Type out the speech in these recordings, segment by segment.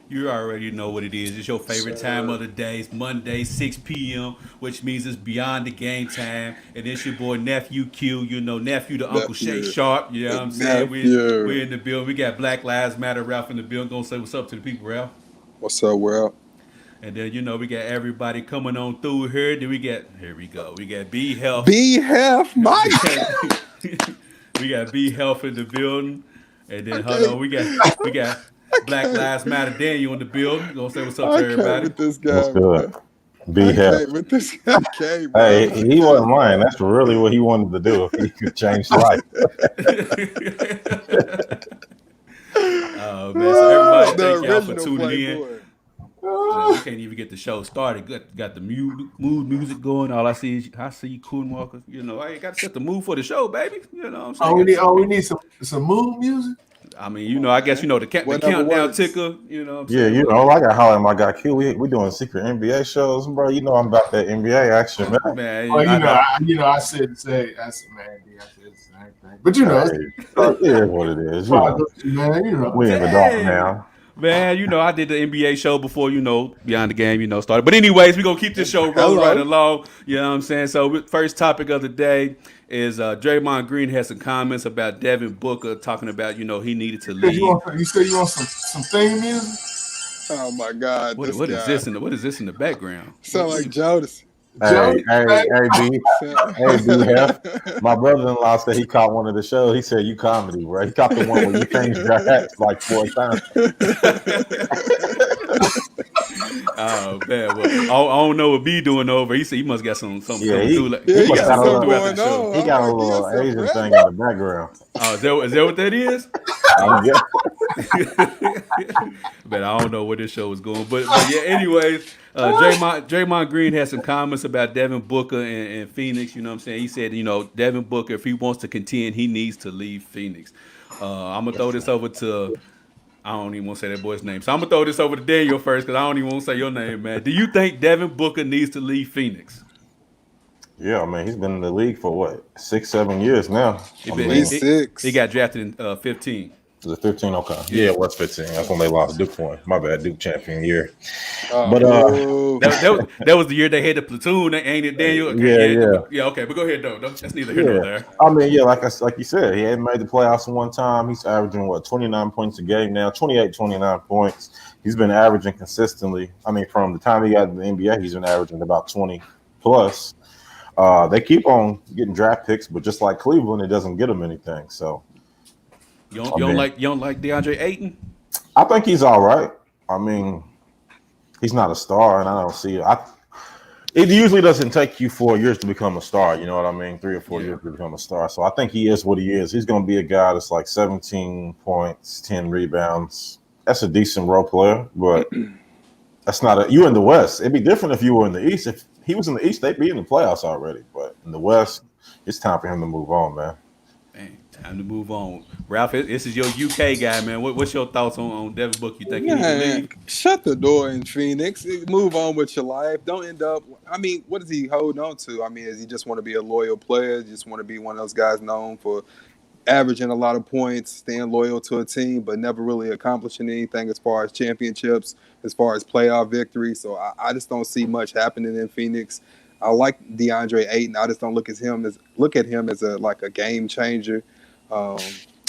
You already know what it is. It's your favorite time of the day. It's Monday, 6 p.m., which means it's beyond the game time. And it's your boy Nephew Q, Nephew to Uncle Shay Nephew. Sharp. You know what I'm saying? We're Nephew. in the building. We got Black Lives Matter Ralph in the building. Gonna say what's up to the people, Ralph. What's up, world? And then, we got everybody coming on through here. Here we go. We got B Health. Be half We Mike. got, we got B Health in the building. And then, hold Okay. on, we got I Black can't. Lives Matter Daniel in the building. Gonna say what's up to I can't everybody. with this What's guy, good? man. Be I happy. can't with this guy. I can't, bro. Hey, I he wasn't can't. lying. That's really what he wanted to do if he could change life. Oh man! So everybody, The thank y'all for original tuning in. Playboy. Man, we can't even get the show started. Got the mood music going. All I see Coon Walker. I ain't got to set the mood for the show, baby. You know what I'm saying? Got to set We people. need some mood music. I mean, Come on, I guess man. the Whatever countdown works. ticker. You know what I'm Yeah, saying? But like I holler at my guy Q. We doing secret NBA shows, bro. You know I'm about that NBA action, man. man, Well, I I said man, I said the same thing. But it's Hey, it is what it is. progress, man. We in the dark Hey, now. man, I did the NBA show before, Beyond the Game, started. But anyways, we're going to keep this show rolling right Hello. along. You know what I'm saying? So, first topic of the day is Draymond Green had some comments about Devin Booker talking about, he needed to leave. You said you want some theme music? Oh my God, What this what is guy this in the background? sound like Jodeci. Hey, Joe, hey, hey, B, hey, B, Hef. Sound- My brother-in-law said he caught one of the shows. He said, "You comedy, bro." He caught the one where you changed your hats like 4 times. Oh man, well, I don't know what B doing over. He said he must got something Yeah, coming through. Like, Yeah, he he must got something got a coming something through little after the going show. on. he I'm got a like, he got little some Asian rap. thing in the background. Oh, is that what that is? I'm guessing. But I don't know where this show is going. But yeah, anyways, Draymond Green had some comments about Devin Booker and Phoenix. You know what I'm saying? He said, Devin Booker, if he wants to contend, he needs to leave Phoenix. I'm gonna throw this over to I don't even want to say that boy's name. So I'm gonna throw this over to Daniel first because I don't even want to say your name, man. Do you think Devin Booker needs to leave Phoenix? Yeah, man, he's been in the league for what 6, 7 years now. He I been mean, He's he six. got drafted in 15. was it 15? Okay, yeah, Yeah. it was 15. That's when they lost Duke for him. My bad, Duke champion year. Oh, But boo. That was the year they had the platoon, ain't it, Daniel? Okay, yeah, yeah, yeah. but yeah, okay, but go ahead though. That's neither here nor Yeah, there. I mean, yeah, like you said, he hadn't made the playoffs in one time. He's averaging what 29 points a game now, 28, 29 points. He's been averaging consistently. I mean, from the time he got in the NBA, he's been averaging about 20 plus. They keep on getting draft picks, but just like Cleveland, it doesn't get them anything. So, You don't, I you don't mean, like you don't like DeAndre Ayton? I think he's all right. I mean, he's not a star, and I don't see it. It usually doesn't take you 4 years to become a star. You know what I mean? 3 or 4 years Yeah. to become a star. So I think he is what he is. He's going to be a guy that's like 17 points, 10 rebounds. That's a decent role player, but that's not a. You in the West. It'd be different if you were in the East. If he was in the East, they'd be in the playoffs already. But in the West, it's time for him to move on, man. Man, time to move on. Ralph, this is your UK guy, man. What's your thoughts on Devin Booker? You think he need to Man, leave? shut the door in Phoenix. Move on with your life. Don't end up. I mean, what is he holding on to? I mean, is he just want to be a loyal player? Just want to be one of those guys known for averaging a lot of points, staying loyal to a team, but never really accomplishing anything as far as championships, as far as playoff victories. So I just don't see much happening in Phoenix. I like DeAndre Ayton. I just don't look at him as a game changer. Um,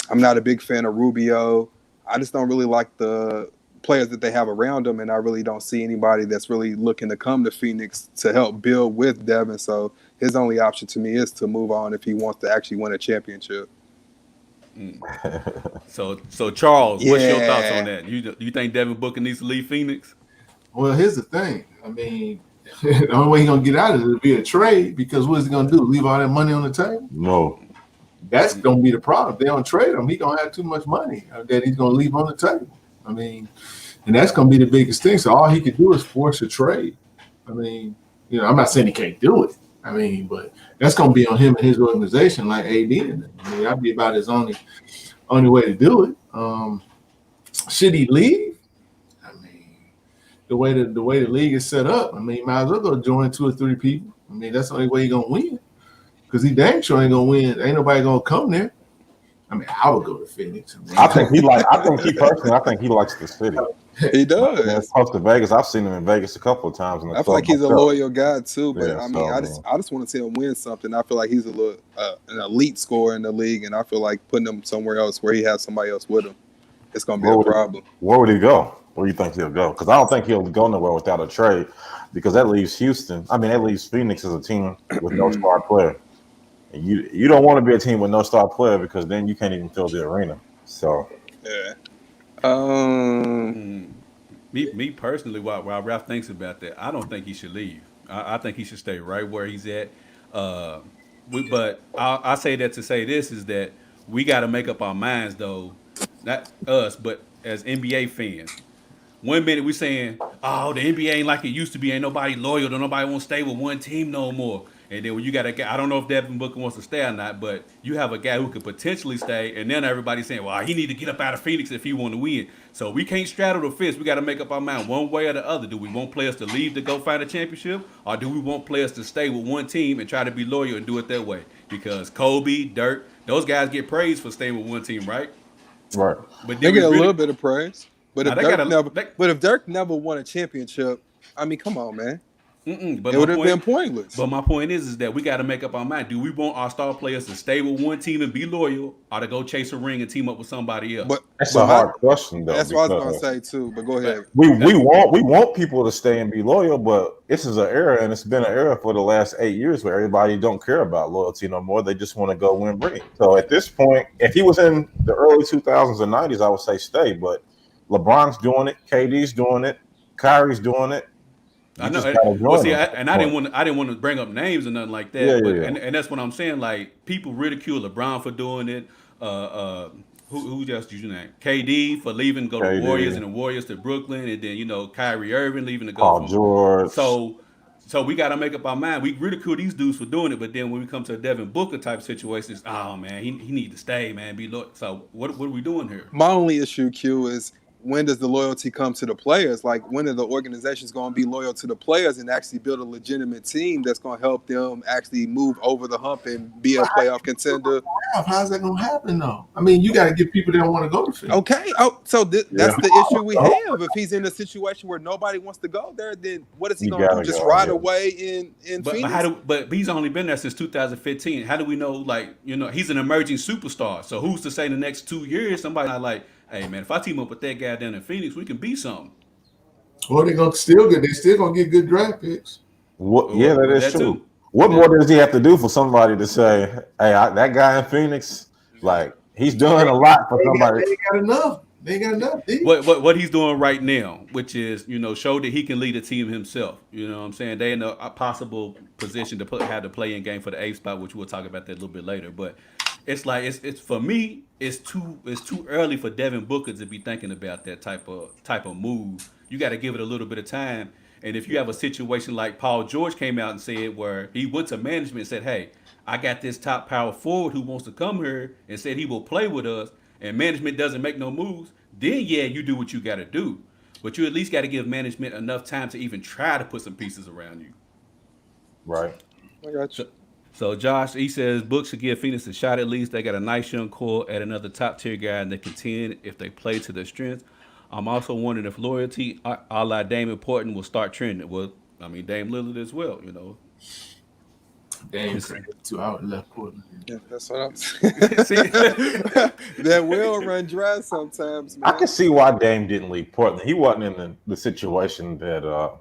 I'm not a big fan of Rubio. I just don't really like the players that they have around him, and I really don't see anybody that's really looking to come to Phoenix to help build with Devin. So his only option to me is to move on if he wants to actually win a championship. So Charles, what's your thoughts on Yeah. that? You think Devin Booker needs to leave Phoenix? well, here's the thing. I mean, the only way he's gonna get out of it is via trade because what is he gonna do? Leave all that money on the table? No. That's gonna be the problem. If they don't trade him, he's gonna have too much money that he's gonna leave on the table. I mean, and that's gonna be the biggest thing. So all he could do is force a trade. I mean, I'm not saying he can't do it. I mean, but that's gonna be on him and his organization, like AD. And them. I mean, that'd be about his only way to do it. Should he leave? I mean, the way the league is set up, I mean, you might as well go join 2 or 3 people. I mean, that's the only way he's gonna win. Because he dang sure ain't gonna win. Ain't nobody gonna come there. I mean, I would go to Phoenix. I think he personally, I think he likes the city. He As does. close to Vegas, I've seen him in Vegas a couple of times. In the I feel club like he's a myself. loyal guy too, but Yeah, I mean, so, I just want to see him win something. I feel like he's a little an elite scorer in the league, and I feel like putting him somewhere else where he has somebody else with him, it's gonna be a problem. Where would he go? Where do you think he'll go? Because I don't think he'll go nowhere without a trade. Because that leaves Houston. I mean, that leaves Phoenix as a team with no star player. And you don't want to be a team with no star player because then you can't even fill the arena. So Yeah. Me personally, while Ralph thinks about that, I don't think he should leave. I think he should stay right where he's at. But I say that to say this is that we got to make up our minds, though, not us, but as NBA fans. One minute we saying, oh, the NBA ain't like it used to be. Ain't nobody loyal. Nobody won't stay with one team no more. And then when you got a guy, I don't know if Devin Booker wants to stay or not, but you have a guy who could potentially stay, and then everybody's saying, well, he need to get up out of Phoenix if he want to win. So we can't straddle the fence. We got to make up our mind one way or the other. Do we want players to leave to go find a championship, or do we want players to stay with one team and try to be loyal and do it that way? Because Kobe, Dirk, those guys get praised for staying with one team, right? right. But They get a little bit of praise, but Nah, if Dirk never won a championship, I mean, come on, man, but it would have been pointless. But my point is that we got to make up our mind. Do we want our star players to stay with one team and be loyal, or to go chase a ring and team up with somebody else? That's a hard question, though. That's what I was gonna say too. But go ahead. We want people to stay and be loyal, but this is an era, and it's been an era for the last 8 years where everybody don't care about loyalty no more. They just want to go win ring. So at this point, if he was in the early 2000s and 90s, I would say stay. But LeBron's doing it, KD's doing it, Kyrie's doing it. I know. I didn't want to bring up names or nothing like that. Yeah. And that's what I'm saying. Like, people ridicule LeBron for doing it. Who just used your name? KD for leaving to go to Warriors, and the Warriors to Brooklyn, and then Kyrie Irving leaving to go Paul George. So we got to make up our mind. We ridicule these dudes for doing it, but then when we come to a Devin Booker type situation, it's, oh man, he need to stay, man. Be loyal. So what are we doing here? My only issue, Q, is when does the loyalty come to the players? Like, when are the organizations going to be loyal to the players and actually build a legitimate team that's going to help them actually move over the hump and be a playoff contender? How's that going to happen, though? I mean, you got to get people that don't want to go to Phoenix. Okay. Oh, so that's the issue we have. If he's in a situation where nobody wants to go there, then what is he going to do? Just ride away in Phoenix? But he's only been there since 2015. How do we know, he's an emerging superstar. So who's to say the next 2 years somebody not like, hey man, if I team up with that guy down in Phoenix, we can be something. Well, they're still gonna get good draft picks. That is true. Too. What more does he have to do for somebody to say, hey, that guy in Phoenix, like, he's doing a lot for somebody? They ain't got enough. What he's doing right now, which is, show that he can lead a team himself. You know what I'm saying? They in a possible position to have the play-in game for the 8th spot, which we'll talk about that a little bit later. But it's like it's for me, it's too early for Devin Booker to be thinking about that type of move. You got to give it a little bit of time. And if you have a situation like Paul George came out and said, where he went to management and said, hey, I got this top power forward who wants to come here and said he will play with us, and management doesn't make no moves, then you do what you got to do. But you at least got to give management enough time to even try to put some pieces around you. Right. I got you. So Josh, he says Book should give Phoenix a shot at least. They got a nice young core at another top tier guy, and they contend if they play to their strengths. I'm also wondering if loyalty, a la Dame important, will start trending. Well, I mean Dame Lillard as well, Dame 2 hours left Portland. Yeah, that's what I'm saying. That will run dry sometimes, man. I can see why Dame didn't leave Portland. He wasn't in the situation that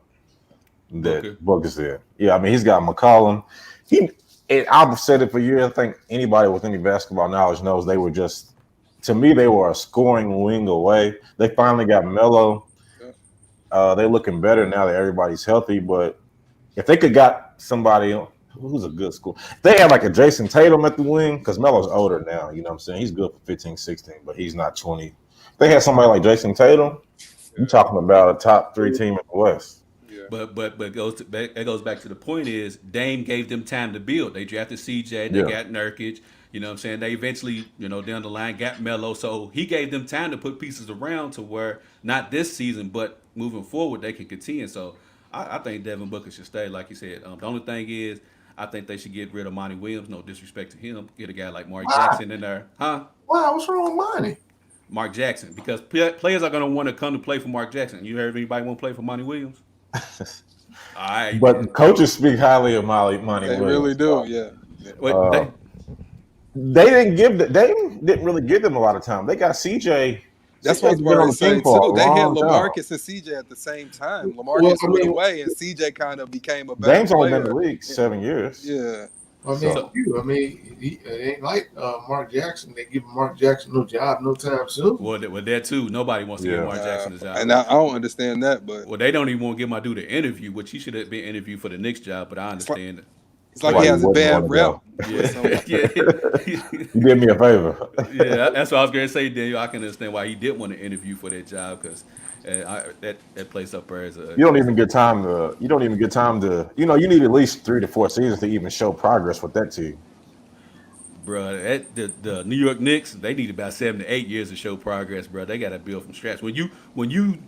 Booker's in. Yeah, I mean, he's got McCollum. I've said it for years. I think anybody with any basketball knowledge knows they were just, to me, they were a scoring wing away. They finally got Melo. They're looking better now that everybody's healthy. But if they could got somebody who's a good scorer, they had like a Jason Tatum at the wing, because Melo's older now. You know what I'm saying? He's good for 15, 16, but he's not 20. They had somebody like Jason Tatum. You're talking about a top 3 team in the West. But it goes back to the point is Dame gave them time to build. They drafted CJ, they got Nurkic, you know what I'm saying? They eventually, down the line got Melo. So he gave them time to put pieces around to where not this season, but moving forward they can contend. So I think Devin Booker should stay, like you said. The only thing is I think they should get rid of Monty Williams. No disrespect to him. Get a guy like Mark Why? Jackson in there, huh? Wow, what's wrong with Monty? Mark Jackson, because players are going to want to come to play for Mark Jackson. You heard anybody want to play for Monty Williams? All right, But coaches speak highly of Monty They Williams. really do, yeah. Wait, They didn't really give them a lot of time. They got CJ. That's what I was CJ's been on about the to say team for too. a They had long time. LaMarcus and CJ at the same time. LaMarcus went away, and CJ kind of became a better Dame's only player. been in the league 7 years. Yeah. I mean, it ain't like Mark Jackson. They give Mark Jackson no job no time soon. Well, that too. Nobody wants to give Mark Jackson a job. And I don't understand that, but Well, they don't even want to give my dude an interview, which he should have been interviewed for the Knicks job. But I understand it. it's like he has a bad rep. Yeah. You did me a favor. Yeah, that's what I was going to say, Daniel. I can understand why he didn't want to interview for that job because that place up there is a. You don't even get time to. You know, you need at least 3 to 4 seasons to even show progress with that team. Bro, the New York Knicks, they need about 7 to 8 years to show progress, bro. They got to build from scratch. When you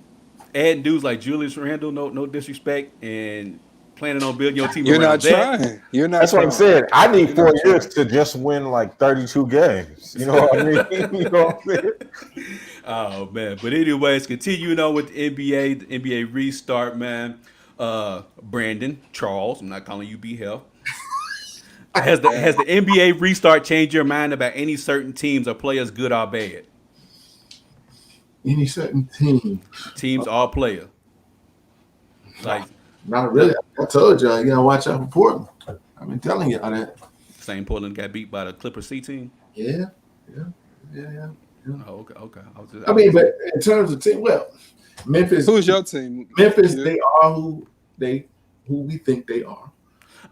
add dudes like Julius Randle, no disrespect, and planning on building your team You're around not that, trying. You're not. That's what I'm trying. saying. I need 4 years to just win like 32 games. You know what I mean? You know what I'm saying? Oh man, but anyways, continuing on with the NBA restart, man. Brandon Charles, I'm not calling you B Hell. Has the NBA restart changed your mind about any certain teams or players, good or bad? Any certain team? Teams or player? Like Not really. I told y'all, you gotta watch out for Portland. I've been telling y'all that. same Portland got beat by the Clippers C team. Yeah. Oh, okay. I mean, but in terms of team, well, Memphis. Who's your team? Memphis, Yeah. they are who we think they are.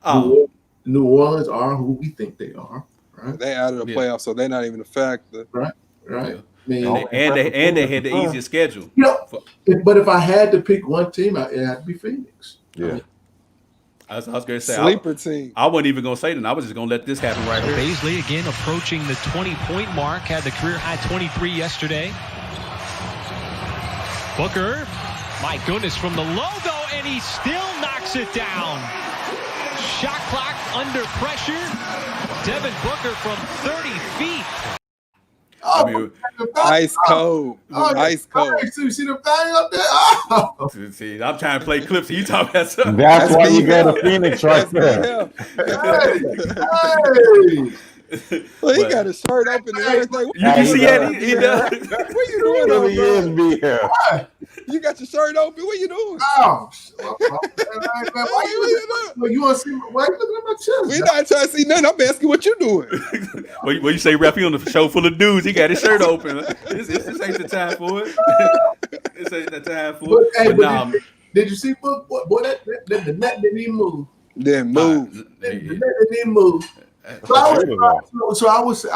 Oh, New Orleans are who we think they are. Right. They out of the Yeah. playoffs, so they're not even a factor. Right. yeah. I mean, And they had the easiest schedule. you know, but if I had to pick one team, it had to be Phoenix. Yeah. I was going to say Sleeper team. I wasn't even going to say that. I was just going to let this happen right here. Baisley again approaching the 20-point mark. Had the career high 23 yesterday. Booker, my goodness, from the logo, and he still knocks it down. Shot clock under pressure. Devin Booker from 30 feet. Oh, I mean, Ice cold. Ice cold. You see the thing up there? Oh. see, I'm trying to play clips. You talking about something? That's why you B-Hell. got a Phoenix right there. Hey. Well, he got his shirt open and everything. You can see it. He does. What you doing It really over is there? me here. You got your shirt open. What you doing? Oh, why you want to see? Why you looking at my chest? We not trying to see nothing. I'm asking what you doing. When you say rap, he on the show full of dudes. He got his shirt open. This ain't the time for it. This ain't the time for But, it. hey, But but nah, did you see boy that the net didn't even move? Then move. The net didn't even move. So I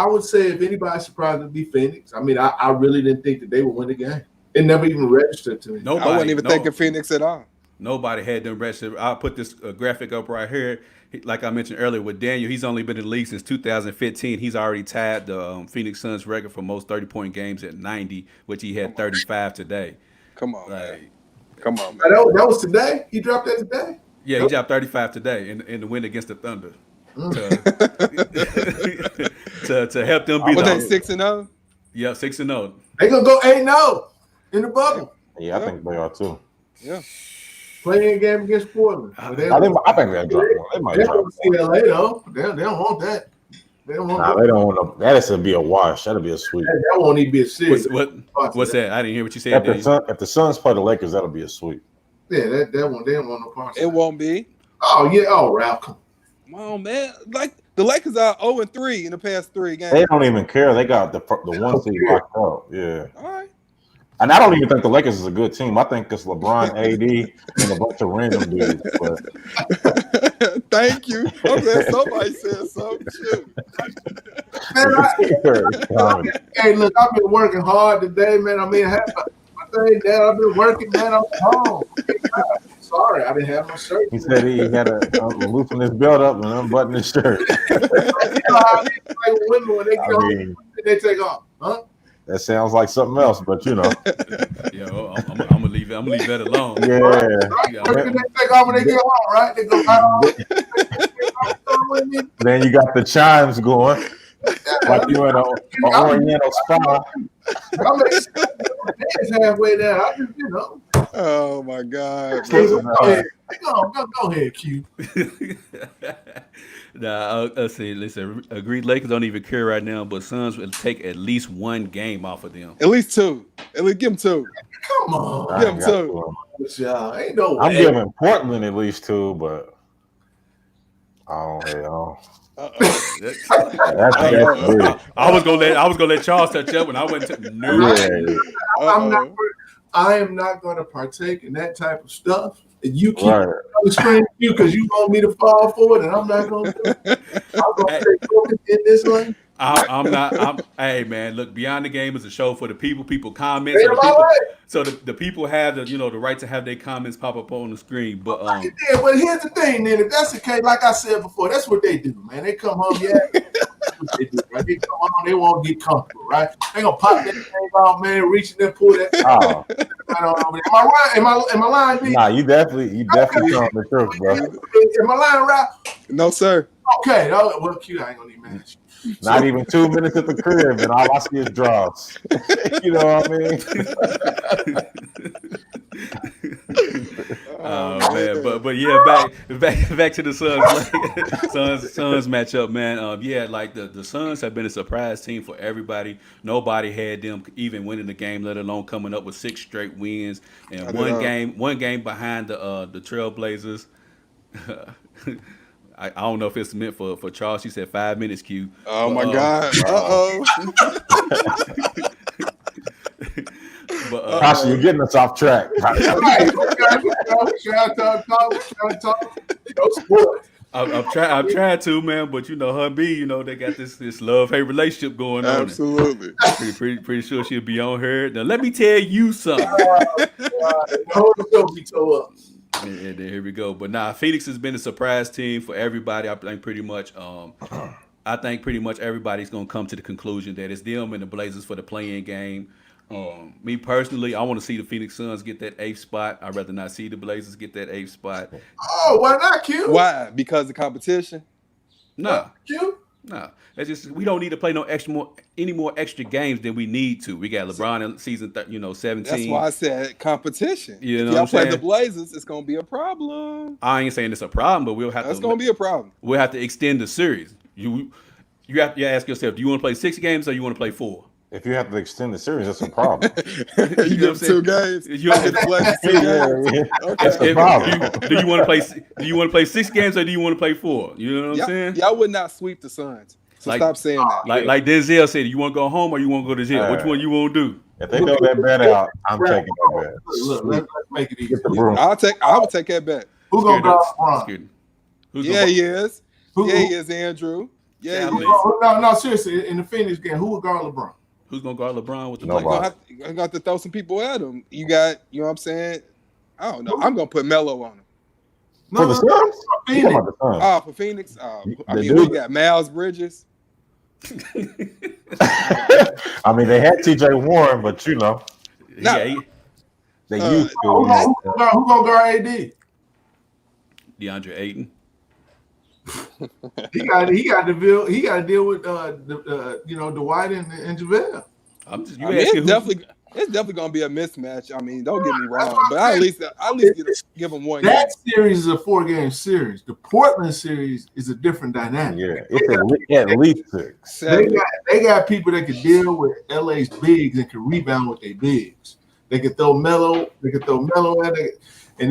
would say if anybody's surprised, it'd be Phoenix. I mean, I really didn't think that they would win the game. It never even registered to me. Nobody, I wasn't even thinking Phoenix at all. Nobody had them registered. I'll put this graphic up right here. Like I mentioned earlier with Daniel, he's only been in the league since 2015. He's already tied the Phoenix Suns record for most 30-point games at 90, which he had 35 today. Come on, Like, man. Come on, man. That was today. He dropped that today. yeah, he dropped 35 today in the win against the Thunder. To help them beat What they the 6-0? yeah 6-0. They gonna go 8-0 in the bubble. Yeah, I think they are too. Yeah. Playing game against Portland. I think they'll drop one. They might They drop don't see LA though. They don't want that. They don't want Nah, that. they don't want to. That is to be a wash. That'll be a sweep. That won't even be a series. What's that? I didn't hear what you said. If the Suns play the Lakers, that'll be a sweep. Yeah, that one. They don't want no parts. It won't be. Oh yeah. Oh, Ralph. Come Come on, man. Like the Lakers are 0-3 in the past 3 games. They don't even care. They got the one seed locked up. Yeah. All right. And I don't even think the Lakers is a good team. I think it's LeBron, AD, and a bunch of random dudes. But Thank you. I'm glad somebody said something. Shoot. Hey, look, I've been working hard today, man. I mean, I have my thing down. I've been working, man. I'm home. Sorry, I didn't have my shirt. he said he had to loosen his belt up and unbutton his shirt. You know how these like women when they get home, they take off, huh? That sounds like something else, but you know. I'm gonna leave it. I'm gonna leave that alone. Yeah. Yeah. What can they take off when they get home, right? They go right on. Then you got the chimes going, like you in an Oriental spa. I'm halfway there. I just, Oh my God. Go ahead, Q. Nah, let's see. Listen, agreed. Lakers don't even care right now, but Suns will take at least one game off of them. At least two. At least give them two. Come on. Give them two. Y'all. Ain't no way. I'm giving Portland at least two, but I was gonna let Charles touch up when I went to I am not going to partake in that type of stuff. And you keep screaming because you want me to fall for it, and I'm not going to do it. I'm going to stay focused in this lane. I'm not. Hey man, look, Beyond the Game is a show for the people. People comment, so the people have the the right to have their comments pop up on the screen. But but here's the thing, then, if that's the case, like I said before, that's what they do, man. They come home, that's what they do, right? They come home, they won't get comfortable, right? They gonna pop that thing out, man, reaching there, pull that. Am I right? Am I lying? D? Nah, you definitely telling the truth, bro. Am I lying, right? No, sir. Okay, well, Q, I ain't gonna even ask you. Not even 2 minutes at the crib, and all I see is draws. You know what I mean? Oh man, but yeah, back to the Suns matchup, man. Yeah, like the Suns have been a surprise team for everybody. Nobody had them even winning the game, let alone coming up with 6 straight wins and one game behind the Trailblazers. I don't know if it's meant for Charles. She said 5 minutes, Q. Oh my God. Uh-oh. Tasha, you're getting us off track. I'm trying to, man, but her and B, they got this love-hate relationship going on. Absolutely. Pretty sure she'll be on her. Now let me tell you something. And here we go. But Phoenix has been a surprise team for everybody. I think pretty much everybody's gonna come to the conclusion that it's them and the Blazers for the play-in game. Me personally, I want to see the Phoenix Suns get that 8th spot. I'd rather not see the Blazers get that 8th spot. Oh, why not, Q? Why? Because of competition? No. Q? No. It's just we don't need to play any more extra games than we need to. We got LeBron in season 17. That's why I said competition. You know if y'all what I'm saying? play the Blazers, it's gonna be a problem. I ain't saying it's a problem, but That's gonna be a problem. We'll have to extend the series. You have to ask yourself, do you want to play 6 games or you want to play 4? If you have to extend the series, that's a problem. You give 2 games. You have to play 2 games. Okay. That's a problem. Do you want to play? Do you want to play 6 games or do you want to play 4? You know what I'm saying? Y'all would not sweep the Suns. So stop saying that. Like Denzel said, you want to go home or you want to go to jail? Which one you want to do? If they throw that bet out, I'm taking that bet. Look, let's make it easy. I would take that bet. Who's gonna guard LeBron? He is. He is, Andrew. Yeah, he is. No, seriously. In the Phoenix game, who would guard LeBron? Who's gonna guard LeBron with the I got to throw some people at him. You got, you know what I'm saying? I don't know. I'm gonna put Melo on him. For the Suns? For Phoenix. We got Miles Bridges. I mean, they had TJ Warren, but they used to. Who gonna guard AD? DeAndre Ayton. He got to deal with Dwight and JaVale. It's definitely gonna be a mismatch. I mean, don't get me wrong, but I at least give them one. That series is a 4-game series. The Portland series is a different dynamic. Yeah, it's at least 6. They got people that can deal with LA's bigs and can rebound with their bigs. They can throw Melo. At it. And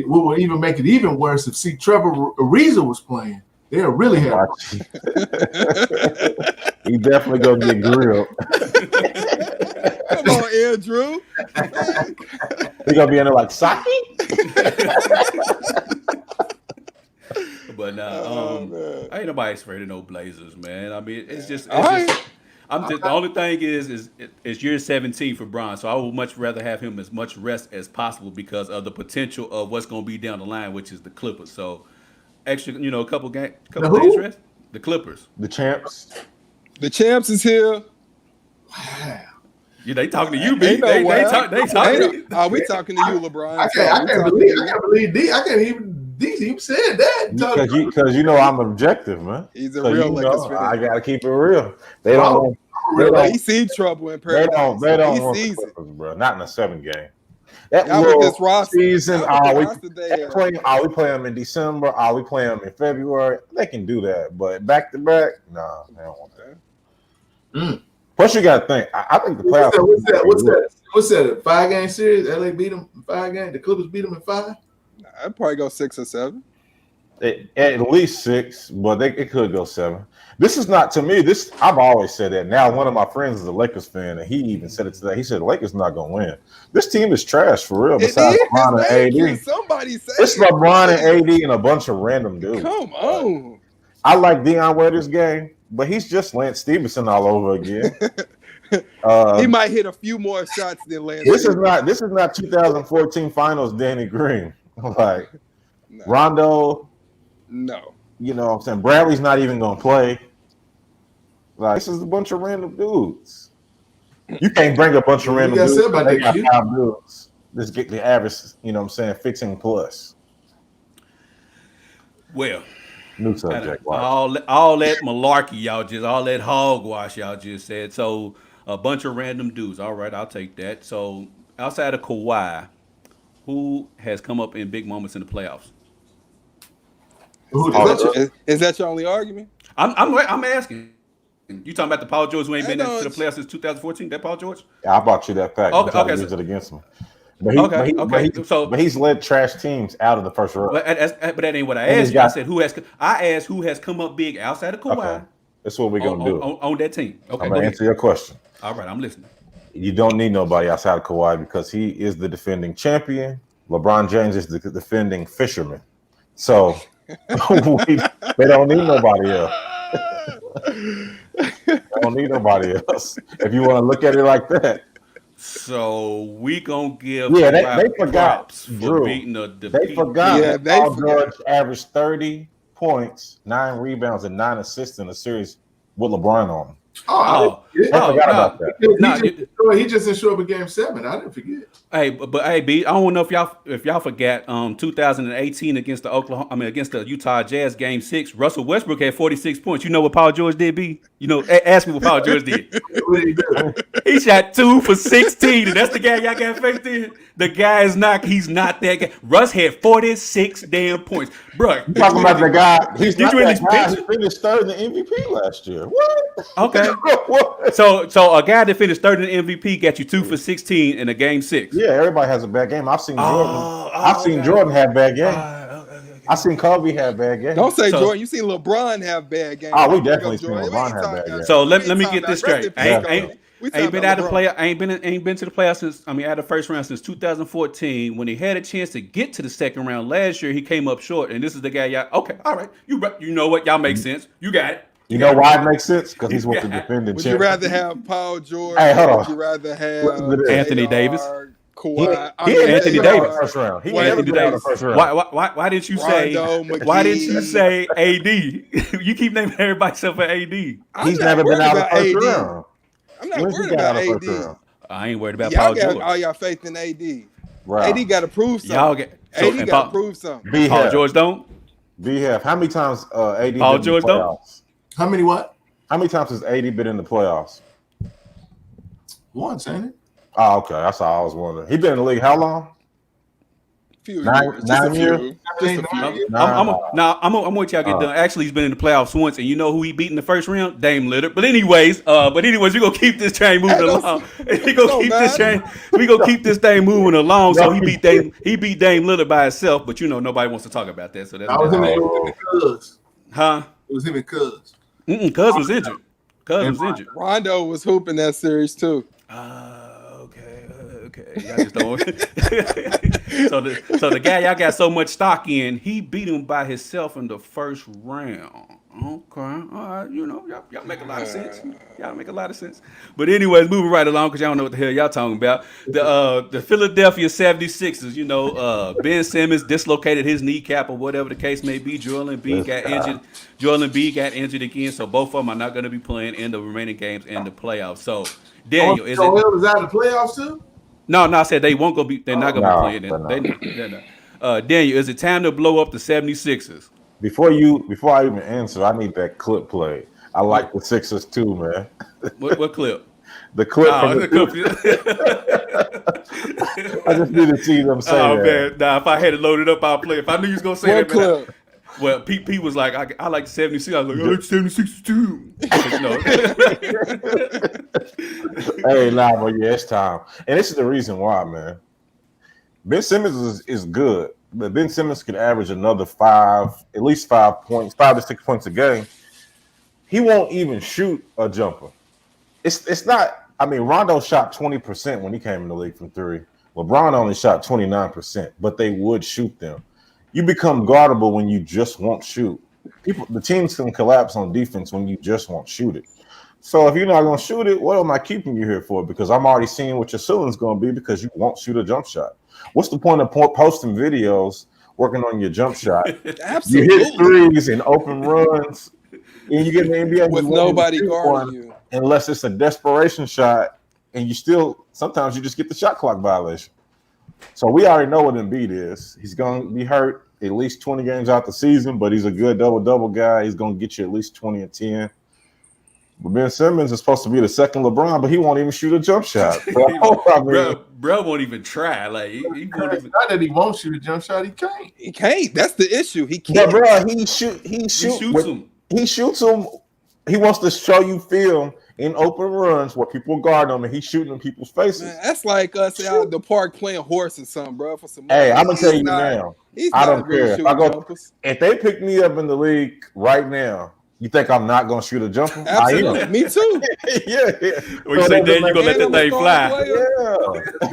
what would even make it even worse if Trevor Ariza was playing, they'll really have. He definitely gonna get grilled. Come on, Andrew. He gonna be in there like Saki. But ain't nobody afraid of no Blazers, man. I mean, the only thing is year 17 for Bron, so I would much rather have him as much rest as possible because of the potential of what's going to be down the line, which is the Clippers. So extra, a couple days rest. The Clippers, the champs. The champs is here. Wow. Yeah, they talking to you, B. Ain't no They way. talking. Are we talking to you, LeBron? I can't believe D. I can't even D even said that. Because you know I'm objective, man. He's a real Lakers fan. I gotta keep it real. They don't. He sees trouble in paradise. They don't he want sees the it. Clippers, bro. Not in a 7 game. That Not with this roster. season, we play them in December? Are we play them in February? They can do that, but back to back, no, they don't want that. Plus, you got to think. I think the playoffs. What's that? A 5-game series? LA beat them in 5 games. The Clippers beat them in 5. I'd probably go 6 or 7. At least 6, but it could go 7. This is not, to me, this, I've always said that. Now, one of my friends is a Lakers fan, and he even said it today. He said, the Lakers not going to win. This team is trash, for real, besides LeBron and AD. Somebody say it's LeBron and AD and a bunch of random dudes. Come on. I like Deion Waiters' game, but he's just Lance Stevenson all over again. He might hit a few more shots than Lance. This is not 2014 Finals Danny Green. Like, no. Rondo. No. You know what I'm saying? Bradley's not even going to play. Like, this is a bunch of random dudes. You can't bring a bunch of random dudes. They got 5 dudes. Let's get the average, you know what I'm saying, 15 plus. Well, new subject. All that malarkey, all that hogwash y'all just said. So, a bunch of random dudes. All right, I'll take that. So, outside of Kawhi, who has come up in big moments in the playoffs? Is that your only argument? I'm asking. You talking about the Paul George who ain't been into the playoffs since 2014? That Paul George? Yeah, I bought you that fact. Okay. Use it against me. But he's led trash teams out of the first round. But that ain't what I asked you. I asked who has come up big outside of Kawhi. Okay. That's what we're gonna do on that team. Okay, I'm gonna answer your question. All right, I'm listening. You don't need nobody outside of Kawhi because he is the defending champion. LeBron James is the defending fisherman. So they don't need nobody else. They don't need nobody else. If you want to look at it like that. So we gonna give they forgot for beating the they forgot Paul George averaged 30 points, 9 rebounds, and 9 assists in a series with LeBron on him. I forgot about that. He just didn't show up in Game 7. I didn't forget. Hey, but B, I don't know if y'all forgot 2018 against the Utah Jazz Game 6. Russell Westbrook had 46 points. You know what Paul George did, B? You know, ask me what Paul George did. What did he do? He shot 2 for 16, and that's the guy y'all got faith in. The guy is not. He's not that guy. Russ had 46 damn points, bro. You talking about the guy? He's not that guy. He finished third in the MVP last year. What? Okay. So a guy that finished third in the MVP got you 2 for 16 in a Game 6. Yeah, everybody has a bad game. I've seen Jordan. Jordan have bad game. I seen Kobe have bad game. Don't say Jordan. You seen LeBron have bad game. Oh, we definitely seen LeBron have bad game. So let me get this straight. Ain't been out of play. Ain't been to the playoffs since. Out of the first round since 2014. When he had a chance to get to the second round last year, he came up short. And this is the guy. Y'all okay? All right. You know what? Y'all make sense. You got it. You know why it makes sense? Because he's with the defending champion. Would you rather have Paul George? Hey, hold on. Would you rather have Anthony Davis? Kawhi? Anthony Davis first round. Anthony Davis. Why didn't you say? Why didn't you say AD? You keep naming everybody except for AD. He's never been out of the first round. I'm not worried about AD. I ain't worried about Paul George. All y'all faith in AD. Right. AD got to prove something. AD got to prove something. Paul George don't. BF. How many times AD? Paul George don't. How many what? How many times has AD been in the playoffs? Once, ain't it? Oh, okay. That's all I was wondering. He been in the league how long? Nine years. I'm with y'all get done. Actually, he's been in the playoffs once, and you know who he beat in the first round? Dame Lillard. But anyways, we gonna keep this train moving along. We gonna keep this thing moving along. So he beat Dame Lillard by himself, but you know nobody wants to talk about that. So that's Cuz. Huh? It was him and Cuz. Cuz was injured. Cuz was injured. Rondo was hooping that series too. Okay. Y'all just don't. so the guy y'all got so much stock in, he beat him by himself in the first round. Okay, all right, y'all make a lot of sense. Y'all make a lot of sense. But anyways, moving right along because y'all don't know what the hell y'all talking about. The Philadelphia 76ers, Ben Simmons dislocated his kneecap or whatever the case may be. Joel Embiid got injured. Joel Embiid got injured again, so both of them are not going to be playing in the remaining games in the playoffs. So, Daniel, is it? Joel was out of the playoffs too? No, I said they won't go be. They're not going to be playing. They're not. Daniel, is it time to blow up the 76ers? Before I even answer, I need that clip played. I like the Sixers too, man. What clip? The clip from the I just need to see them say that. Man, nah, if I had it loaded up, I'll play. If I knew you was gonna say What that, clip? Well, Pete was like, I like the 76. I was like, I like the 76 too. Hey, but yeah, it's time. And this is the reason why, man. Ben Simmons is good, but Ben Simmons could average another at least 5 points, 5 to 6 points a game. He won't even shoot a jumper. It's not. I mean, Rondo shot 20% when he came in the league from three. LeBron only shot 29%, but they would shoot them. You become guardable when you just won't shoot. The teams can collapse on defense when you just won't shoot it. So if you're not going to shoot it, what am I keeping you here for? Because I'm already seeing what your ceiling's going to be because you won't shoot a jump shot. What's the point of posting videos working on your jump shot? Absolutely. You hit threes and open runs, and you get in the NBA with nobody guarding you. Unless it's a desperation shot, and sometimes you just get the shot clock violation. So we already know what Embiid is. He's going to be hurt at least 20 games out the season, but he's a good double-double guy. He's going to get you at least 20 and 10. But Ben Simmons is supposed to be the second LeBron, but he won't even shoot a jump shot. Bro won't even try. Like he won't even. Not that he won't shoot a jump shot. He can't. He can't. That's the issue. He can't. But bro, he shoots them. He shoots them. He wants to show you film in open runs where people guard him, and he's shooting in people's faces. Man, that's like us out in the park playing horse or something, bro. For some hey, I'm gonna tell you now. I don't care. If they pick me up in the league right now, you think I'm not gonna shoot a jumper? Absolutely. I am. Me too. yeah. When you say that, you're gonna let that thing fly.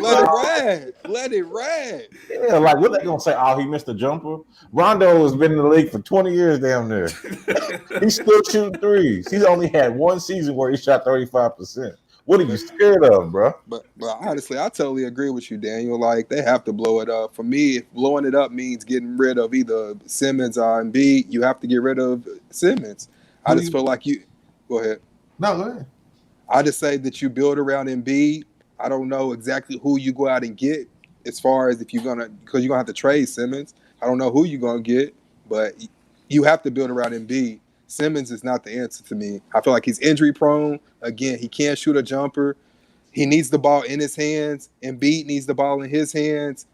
Yeah. Let it ride. Yeah, like what they gonna say? Oh, he missed a jumper. Rondo has been in the league for 20 years down there. He's still shooting threes. He's only had one season where he shot 35%. What are you scared of, bro? But honestly, I totally agree with you, Daniel. Like, they have to blow it up. For me, if blowing it up means getting rid of either Simmons or Embiid, you have to get rid of Simmons. I just feel like you – go ahead. No, go ahead. I just say that you build around Embiid. I don't know exactly who you go out and get as far as if you're going to – because you're going to have to trade Simmons. I don't know who you're going to get, but you have to build around Embiid. Simmons is not the answer to me. I feel like he's injury prone. Again, he can't shoot a jumper. He needs the ball in his hands. Embiid needs the ball in his hands.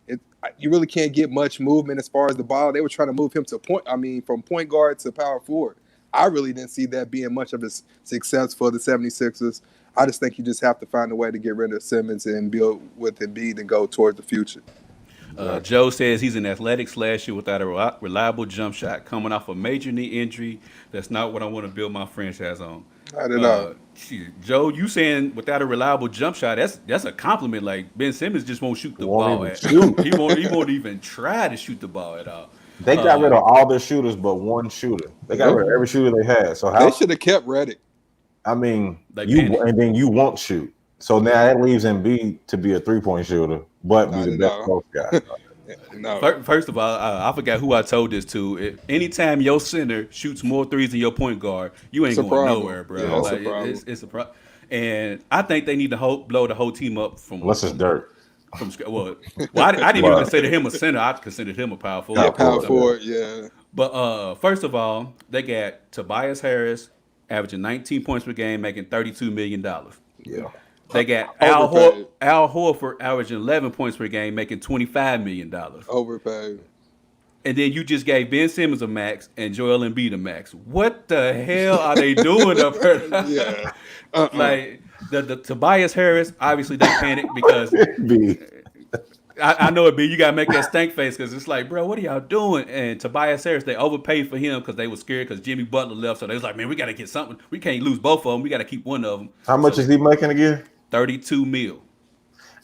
You really can't get much movement as far as the ball. They were trying to move him from point guard to power forward. I really didn't see that being much of a success for the 76ers. I just think you just have to find a way to get rid of Simmons and build with Embiid and go towards the future. Joe says he's an athletic slasher without a reliable jump shot coming off a major knee injury. That's not what I want to build my franchise on. I don't know. Joe, you saying without a reliable jump shot, that's a compliment. Like, Ben Simmons just won't shoot the ball. He won't even try to shoot the ball at all. They got rid of all their shooters but one shooter. They got rid of every shooter they had. So they should have kept Redick. I mean, and then you won't shoot. So now that leaves Embiid to be a 3-point shooter, but be the best post guy. No. First of all, I forgot who I told this to. Anytime your center shoots more threes than your point guard, you ain't going nowhere, bro. Yeah, like, it's a problem. And I think they need to blow the whole team up from. Unless it's dirt. Well, I didn't even consider him a center. I considered him a power forward. Yeah, power forward, yeah. But first of all, they got Tobias Harris averaging 19 points per game, making $32 million. Yeah. They got Al Horford averaging 11 points per game, making $25 million. Overpaid. And then you just gave Ben Simmons a max and Joel Embiid a max. What the hell are they doing up here? Yeah. Like the Tobias Harris, obviously they panicked because I know it be you gotta make that stank face because it's like, bro, what are y'all doing? And Tobias Harris, they overpaid for him because they were scared because Jimmy Butler left, so they was like, man, we gotta get something. We can't lose both of them. We gotta keep one of them. How much is he making again? 32 mil.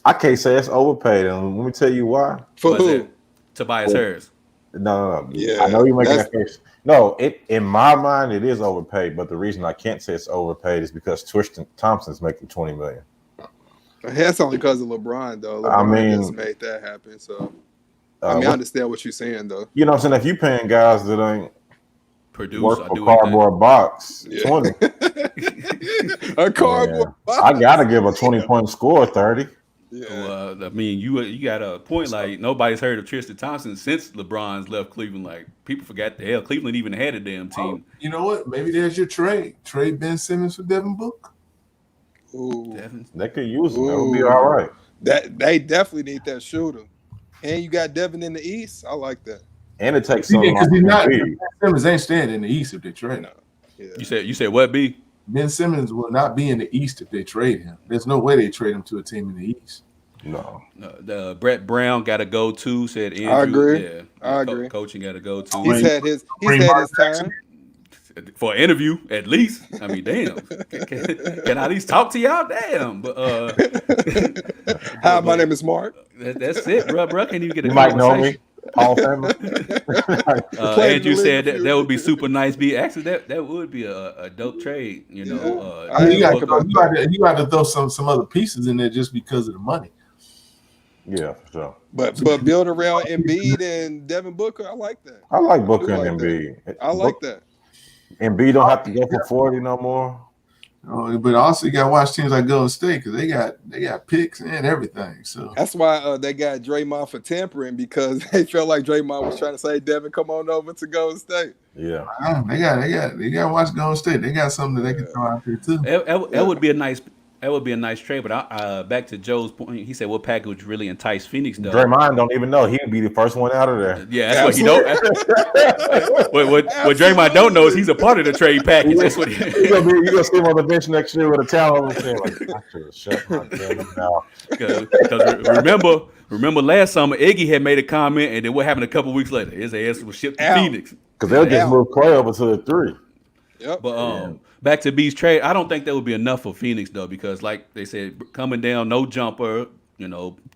I can't say it's overpaid, and let me tell you why. For Was who? it Tobias Harris? No. Yeah, I know you're making that's- that face. No, in my mind it is overpaid, but the reason I can't say it's overpaid is because Tristan Thompson's making $20 million. That's only because of LeBron, though. I LeBron mean, just made that happen. So, I understand what you're saying, though. You know what I'm saying? If you paying guys that ain't Produce, work I for do cardboard box, Yeah. 20. A cardboard box. I gotta give a 20-point score 30. Yeah. Well, I mean, you got a point. Like nobody's heard of Tristan Thompson since LeBron's left Cleveland. Like people forgot the hell Cleveland even had a damn team. You know what? Maybe there's your trade. Trade Ben Simmons for Devin Booker. Ooh. They could use him. That would be all right. That they definitely need that shooter. And you got Devin in the East. I like that. And it takes something Because like he's not. Embiid. Ben Simmons ain't staying in the East if they trade him. Yeah. You said what, B? Ben Simmons will not be in the East if they trade him. There's no way they trade him to a team in the East. No. The Brett Brown got to go too. Said Andrew. I agree. Yeah, I agree. Coaching got to go too. He's had his time. For an interview, at least. I mean, damn. Can I at least talk to y'all? Damn. But Hi, my name is Mark. That's it, bro. Can't even get a You might know conversation. me. Hall of Famer. Andrew said that would be super nice. Be actually that would be a dope trade. You know, I mean, you got to throw some other pieces in there just because of the money. Yeah, for sure. But build around Embiid and Devin Booker. I like that. I like Booker I like and Embiid. I like that. Embiid don't have to go for 40 no more. But also you got to watch teams like Golden State because they got picks and everything. So that's why they got Draymond for tampering because they felt like Draymond was trying to say, "Devin, come on over to Golden State." Yeah, they got to watch Golden State. They got something that they can throw out there too. That would be a nice. That would be a nice trade, but back to Joe's point, he said what package would really entice Phoenix though. Draymond don't even know. He'd be the first one out of there. Yeah, that's what he don't. what Draymond don't know is he's a part of the trade package. That's what you gonna see him on the bench next year with a towel on his head. Like, I should have shut my damn mouth. Because remember last summer Iggy had made a comment, and then what happened a couple weeks later? His ass was shipped to Phoenix because they'll just move Clay over to the 3. Yep. But back to B's trade, I don't think that would be enough for Phoenix though, because like they said, coming down, no jumper,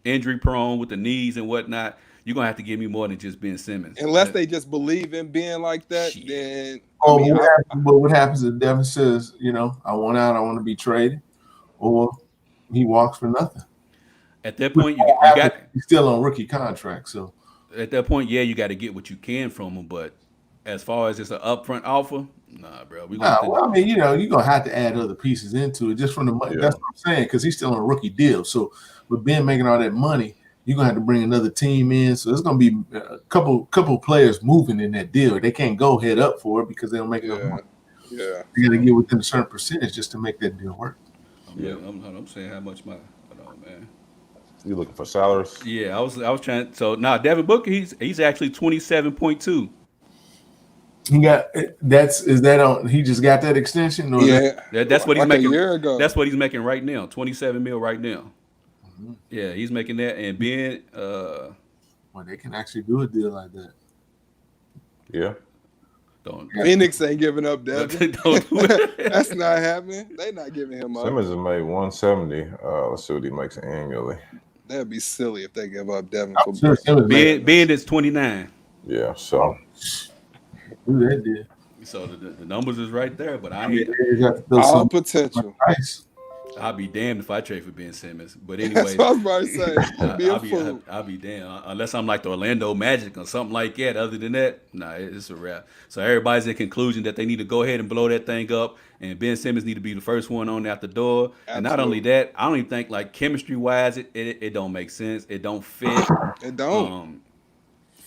injury prone with the knees and whatnot. You're gonna have to give me more than just Ben Simmons. Unless they just believe in being like that, then what happens if Devin says, I want out, I want to be traded, or he walks for nothing? At that point, he's still on rookie contract. So at that point, yeah, you got to get what you can from him. But as far as it's an upfront offer, nah, bro. I mean, you're gonna have to add other pieces into it just from the money. Yeah. That's what I'm saying, because he's still on a rookie deal. So with Ben making all that money, you're gonna have to bring another team in. So there's gonna be a couple players moving in that deal. They can't go head up for it because they don't make enough money. Yeah, you got to get within a certain percentage just to make that deal work. I'm saying how much my. Hold on, man. You looking for salaries? Yeah, I was trying. So now Devin Booker, he's actually 27.2. He got he just got that extension? Or that's what he's making. A year ago. That's what he's making right now. 27 mil right now. Mm-hmm. Yeah, he's making that, and Ben. Well, they can actually do a deal like that. Yeah. Phoenix ain't giving up Devin. Don't do it. That's not happening. They're not giving him up. Simmons has made 170. Let's see what he makes annually. That'd be silly if they give up Devin. Ben is 29. Yeah, so. Do that deal. So the numbers is right there, but I ain't all potential. Nice. I'll be damned if I trade for Ben Simmons. But anyway, that's what I was about to say. I'll be damned unless I'm like the Orlando Magic or something like that. Other than that, nah, it's a wrap. So everybody's in conclusion that they need to go ahead and blow that thing up, and Ben Simmons need to be the first one on out the door. Absolutely. And not only that, I don't even think like chemistry wise, it don't make sense. It don't fit. It don't.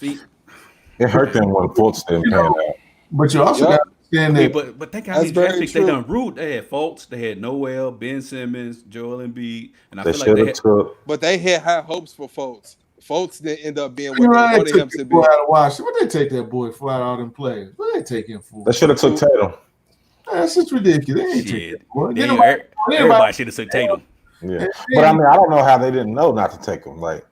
It hurt them when Fultz didn't pan out. But you also got to understand that. But think how many draft picks they done ruled. They had Fultz, they had Noel, Ben Simmons, Joel Embiid, and I feel like they had. But they had high hopes for Fultz. Fultz didn't end up being what they wanted him to be. What they take that boy for out all them players? What they take him for? They should have took Tatum. That's just ridiculous. They ain't take that boy. Everybody should have took Tatum. Yeah, but I mean, I don't know how they didn't know not to take him. Like,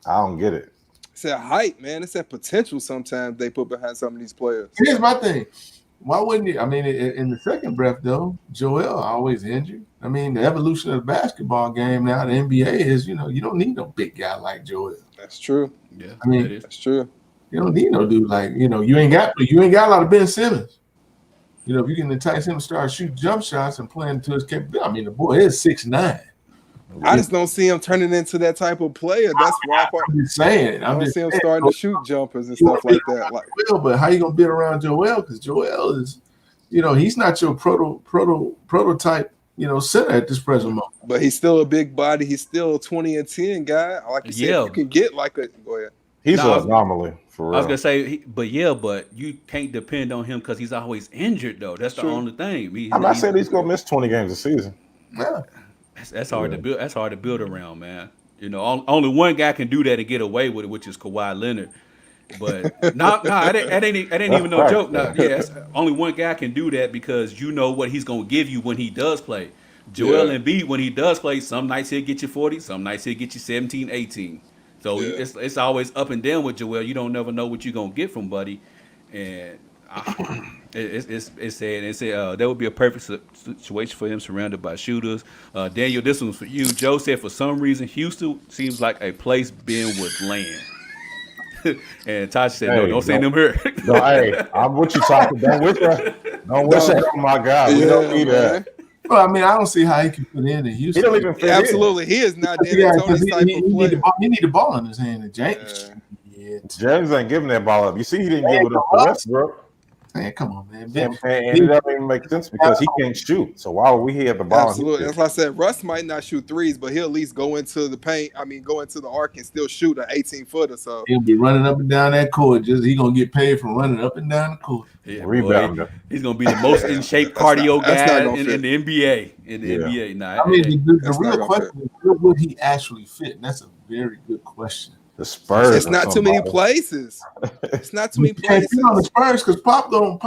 I don't get it. It's that hype, man. It's that potential sometimes they put behind some of these players. Here's my thing. Why wouldn't you? I mean, in the second breath, though, Joel always injured. I mean, the evolution of the basketball game now, the NBA is, you don't need no big guy like Joel. That's true. Yeah, I mean, that is. That's true. You don't need no dude like, you ain't got a lot of Ben Simmons. If you can entice him to start shooting jump shots and playing to his capability. I mean, the boy is 6'9". I just don't see him turning into that type of player. That's why I'm just saying. I don't see him starting to shoot jumpers and stuff like that. Like, but how you gonna build around Joel? Because Joel is, he's not your prototype, center at this present moment. but he's still a big body. He's still a 20 and 10 guy. Like you said, you can get like a. Go ahead. He's an anomaly for real. I was gonna say, but you can't depend on him because he's always injured though. That's the only thing. I'm not saying he's gonna miss 20 games a season. Yeah. That's hard to build. That's hard to build around, man. Only one guy can do that and get away with it, which is Kawhi Leonard. But that ain't even no joke. No, only one guy can do that because you know what he's gonna give you when he does play. Joel Embiid, when he does play, some nights he'll get you 40, some nights he'll get you 17, 18. So it's always up and down with Joel. You don't never know what you're gonna get from Buddy, and it's sad. It said that would be a perfect situation for him, surrounded by shooters. Daniel, this one's for you. Joe said for some reason Houston seems like a place being with land. And Tasha said, "No, don't send them here." No, hey, I'm what you talking. Don't wish that on my guy. We don't need that. Well, I mean, I don't see how he can fit in Houston. He don't even fit Absolutely, he is not D'Antoni's type of player. He need the ball in his hand. And James, James ain't giving that ball up. You see, he didn't give it up to Westbrook. Man, come on, man. And it doesn't even make sense because he can't shoot. So why would we have the ball? Absolutely. That's why I said Russ might not shoot threes, but he'll at least go into the paint. I mean, go into the arc and still shoot an 18-footer. So he'll be running up and down that court. He gonna get paid for running up and down the court. Yeah, rebounder. He's gonna be the most in shape cardio guy in the NBA. In the NBA, I mean, the real question is, where would he actually fit? And that's a very good question. The Spurs. It's not too many places. It's not too many places. You know the Spurs because Pop don't.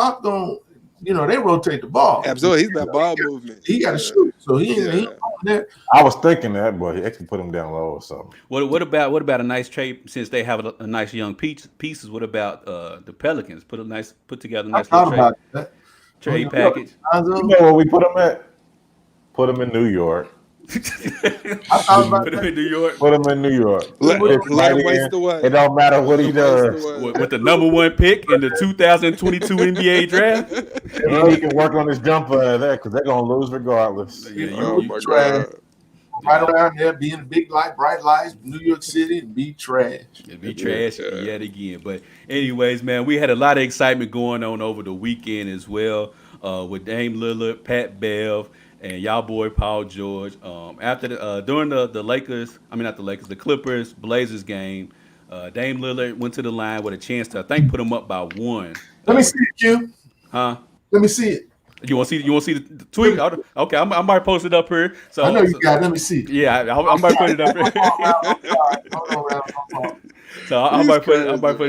They rotate the ball. Absolutely, he's got ball movement. He got to shoot, so he ain't there. I was thinking that, but he actually put him down low or something. What about a nice trade since they have a nice young pieces? What about the Pelicans? Put together a nice little trade package. You know where we put him at? Put him in New York. Put him in New York. Put him in New York. Let him waste away. It don't matter what he does. With the number 1 pick in the 2022 NBA draft. And he can work on his jumper there because they're going to lose regardless. Right around there, being a big light, bright lights, New York City, and be trash. Be trash yet again. But anyways, man, we had a lot of excitement going on over the weekend as well with Dame Lillard, Pat Bev, and y'all boy Paul George. During the Clippers Blazers game, Dame Lillard went to the line with a chance to, I think, put him up by 1. Let me see it, Q. Huh? Let me see it. You want to see the tweet? Okay, I might post it up here. So I know you got it. Let me see. Yeah, I might put it up here. So I might put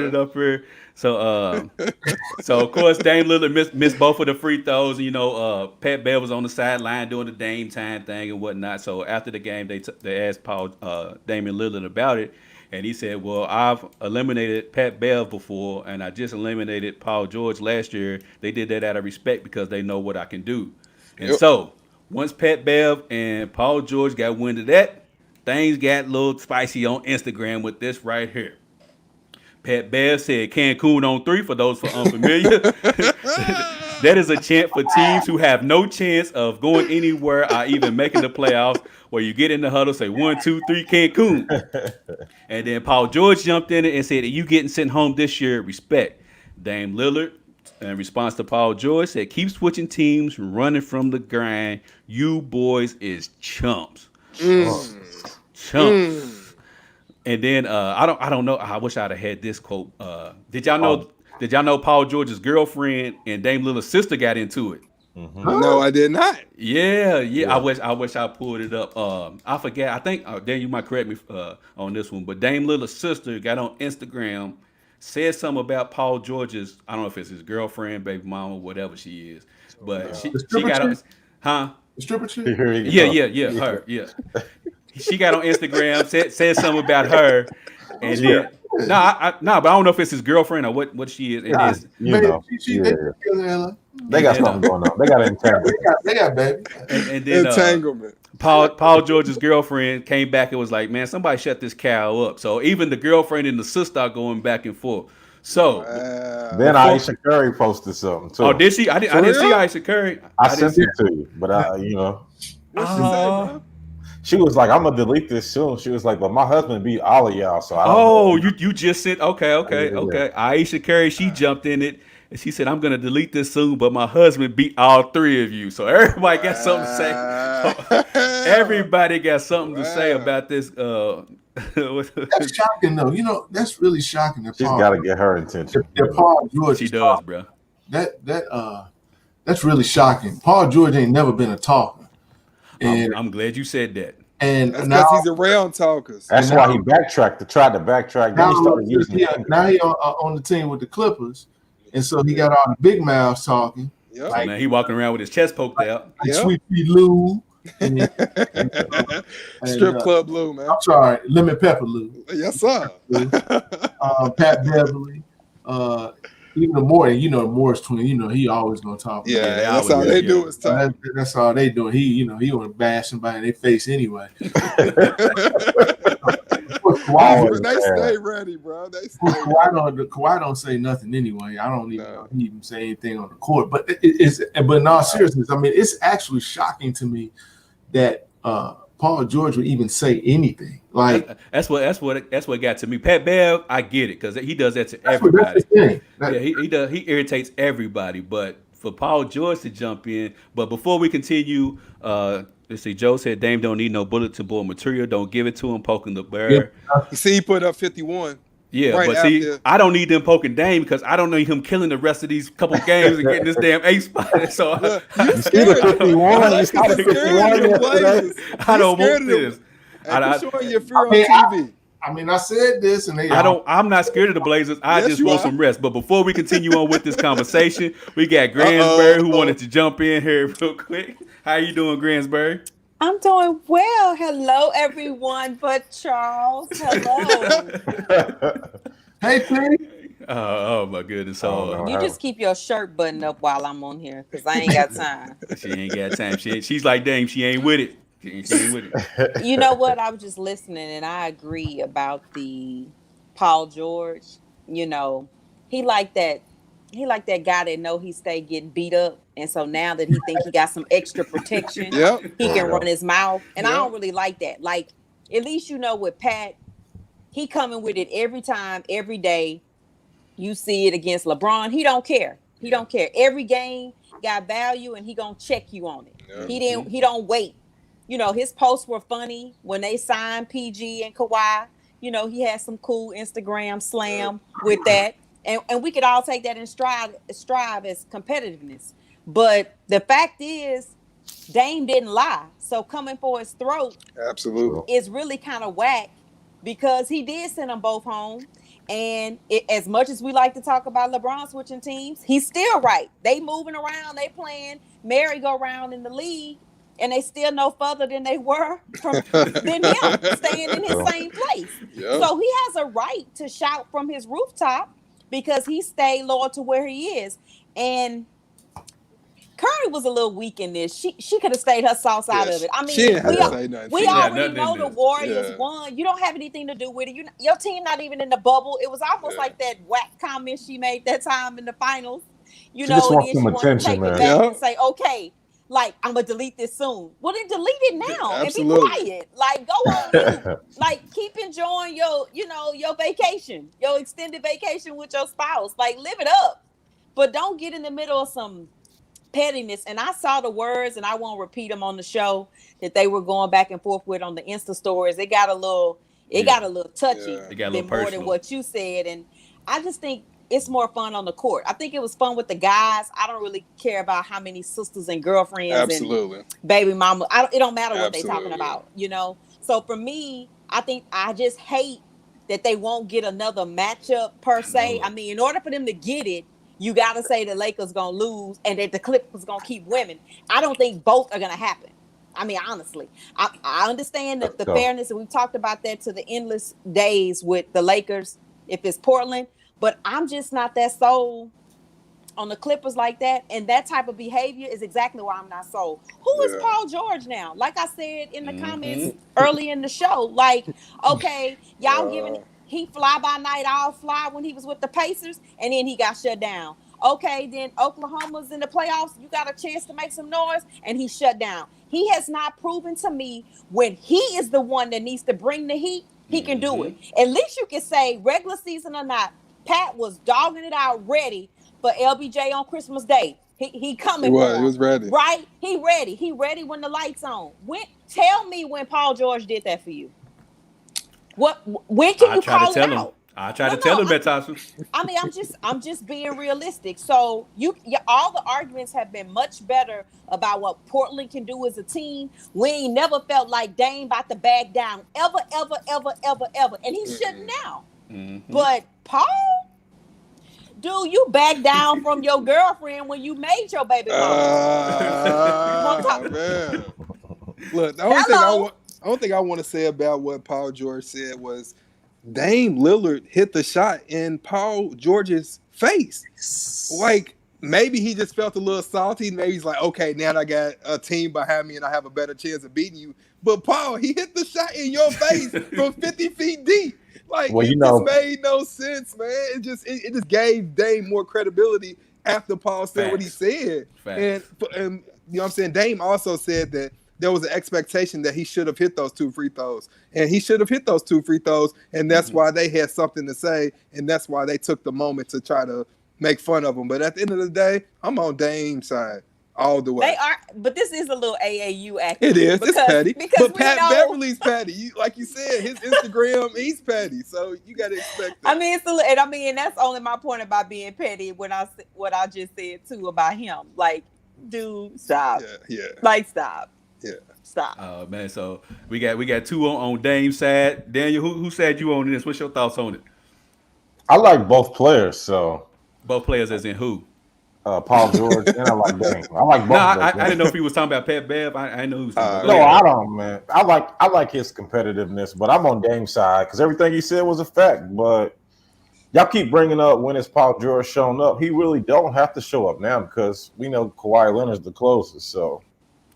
it up here. So of course Dame Lillard missed both of the free throws. Pat Bev was on the sideline doing the Dame time thing and whatnot. So after the game, they asked Damian Lillard about it, and he said, "Well, I've eliminated Pat Bev before, and I just eliminated Paul George last year. They did that out of respect because they know what I can do." And so once Pat Bev and Paul George got wind of that, things got a little spicy on Instagram with this right here. Pat Bev said Cancun on 3 for those unfamiliar. That is a chant for teams who have no chance of going anywhere or even making the playoffs, where you get in the huddle, say 1, 2, 3, Cancun. And then Paul George jumped in it and said, "You getting sent home this year, respect." Dame Lillard, in response to Paul George, said, "Keep switching teams, running from the grind. You boys is chumps." Chumps. And then I don't know. I wish I'd have had this quote. Did y'all know Paul George's girlfriend and Dame Lillard's sister got into it? Mm-hmm. No, I did not. Yeah. I wish I pulled it up. I forget. I think Dan, you might correct me on this one, but Dame Lillard's sister got on Instagram, said something about Paul George's. I don't know if it's his girlfriend, baby mama, whatever she is, but she got on. Huh? The stripper chick? Yeah. Her. Yeah. She got on Instagram, said something about her, and then but I don't know if it's his girlfriend or what she is. She together, They got something going on. They got an entanglement. They got baby. And then Entanglement. Paul George's girlfriend came back and was like, "Man, somebody shut this cow up." So even the girlfriend and the sister are going back and forth. So then Aisha Curry posted something too. Oh, did she? I didn't see Aisha Curry. I sent it to you, but What'd she say, bro? she was like, "I'm gonna delete this soon." She was like, "But my husband beat all of y'all, so I don't know." You just said okay. Aisha Curry, she jumped in it. And she said, "I'm gonna delete this soon, but my husband beat all three of you." So everybody got something to say. Everybody got something to say about this. That's shocking, though. You know, that's really shocking. She's got to get her attention. That Paul George, she does, bro. That's really shocking. Paul George ain't never been a talker. And I'm glad you said that. And that's now because he's around talkers. That's why he backtracked. Tried to backtrack. Then he started using it. Now he on the team with the Clippers, and so he got all the big mouths talking. Yep. So now he walking around with his chest poked out. Like Sweet Pea Lou. Strip Club Lou, man. I'm sorry, Lemon Pepper Lou. Yes, sir. Pat Beverly. Even the Morris, the Morris twin, he always gonna talk. Yeah, that's how they do it. That's all they do. He want to bash somebody in their face anyway. They stay ready, bro. They stay ready. Kawhi don't say nothing anyway. I don't even say anything on the court. But but in all seriousness, I mean, it's actually shocking to me that Paul George would even say anything. Like that's what got to me. Pat Bev, I get it because he does that to everybody. He does. He irritates everybody. But for Paul George to jump in, but before we continue, let's see. Joe said Dame don't need no bulletin board material. Don't give it to him poking the bear. You see, he put up 51. Yeah, right but see, after. I don't need them poking Dame because I don't need him killing the rest of these couple games and getting this damn 8 spot. So you scared of 51. I don't want this. I'm showing your fear on TV. I mean, I said this, and I'm not scared of the Blazers. I just want some rest. But before we continue on with this conversation, we got Gransbury who wanted to jump in here real quick. How you doing, Gransbury? I'm doing well. Hello, everyone, but Charles. Hello. Hey, P. Oh my goodness. You just keep your shirt buttoned up while I'm on here because I ain't got time. She ain't got time. She's like, Dame, she ain't with it. She ain't with it. You know what? I was just listening, and I agree about the Paul George. He like that guy that know he stay getting beat up. And so now that he think he got some extra protection, he can run his mouth. And I don't really like that. Like, at least with Pat, he coming with it every time, every day. You see it against LeBron. He don't care. He don't care. Every game got value, and he gonna check you on it. Yeah. He don't wait. His posts were funny when they signed PG and Kawhi. He had some cool Instagram slam with that. And we could all take that in strive as competitiveness. But the fact is, Dame didn't lie. So coming for his throat is really kind of whack because he did send them both home. And as much as we like to talk about LeBron switching teams, he's still right. They moving around. They playing merry-go-round in the league. And they still no further than they were than him staying in his same place. Yep. So he has a right to shout from his rooftop because he stayed loyal to where he is. And Curry was a little weak in this. She could have stayed her sauce out of it. I mean, we already know the Warriors won. You don't have anything to do with it. Your team not even in the bubble. It was almost like that whack comment she made that time in the finals. She just wants some attention, man. And say, okay, like, I'm going to delete this soon. Well, then delete it now and be quiet. Like, go on mute. Like, keep enjoying your vacation, your extended vacation with your spouse. Like, live it up. But don't get in the middle of some pettiness. And I saw the words, and I won't repeat them on the show, that they were going back and forth with on the Insta stories. It got a little touchy. It got a little personal. More than what you said. And I just think it's more fun on the court. I think it was fun with the guys. I don't really care about how many sisters and girlfriends and baby mama. It don't matter what they're talking about, So for me, I just hate that they won't get another matchup per se. I mean, in order for them to get it, you got to say the Lakers going to lose and that the Clippers going to keep winning. I don't think both are going to happen. I mean, honestly, I understand the fairness, and we've talked about that to the endless days with the Lakers if it's Portland. But I'm just not that sold on the Clippers like that, and that type of behavior is exactly why I'm not sold. Who is Paul George now? Like I said in the comments early in the show, like, okay, y'all giving he fly by night, all fly when he was with the Pacers, and then he got shut down. Okay, then Oklahoma's in the playoffs. You got a chance to make some noise, and he shut down. He has not proven to me when he is the one that needs to bring the heat, he can do it. At least you can say, regular season or not, Pat was dogging it out ready for LBJ on Christmas Day. He coming. He was ready. Right? He ready. He ready when the lights on. Tell me when Paul George did that for you. When can you call it out? I try to tell him that, Tasha. I mean, I'm just being realistic. So all the arguments have been much better about what Portland can do as a team. We ain't never felt like Dame about to back down ever, and he shouldn't now. But Paul, dude, you back down from your girlfriend when you made your baby mama. Man. Look, the only thing I want to say about what Paul George said was Dame Lillard hit the shot in Paul George's face. Like, maybe he just felt a little salty. Maybe he's like, okay, now I got a team behind me and I have a better chance of beating you. But Paul, he hit the shot in your face from 50 feet deep. Like, just made no sense, man. It just gave Dame more credibility after Paul said what he said. And you know what I'm saying? Dame also said that there was an expectation that he should have hit those 2 free throws. And he should have hit those 2 free throws. And that's why they had something to say. And that's why they took the moment to try to make fun of him. But at the end of the day, I'm on Dame's side all the way. They are, but this is a little AAU act. It is. It's petty. But Pat Beverly's petty. Like you said, his Instagram, he's petty. So you got to expect that. I mean, and that's only my point about being petty what I just said, too, about him. Like, dude, stop. Yeah. Like, stop. Yeah. Stop. Oh man, so we got 2 on Dame's side. Daniel, who said you on this? What's your thoughts on it? I like both players, so both players as in who? Paul George and I like Dame. I like both. No, I didn't know if he was talking about Pat Bev. I didn't know who was talking about. No, I don't, man. I like his competitiveness, but I'm on Dame's side because everything he said was a fact. But y'all keep bringing up when is Paul George showing up. He really don't have to show up now because we know Kawhi Leonard's the closest. So.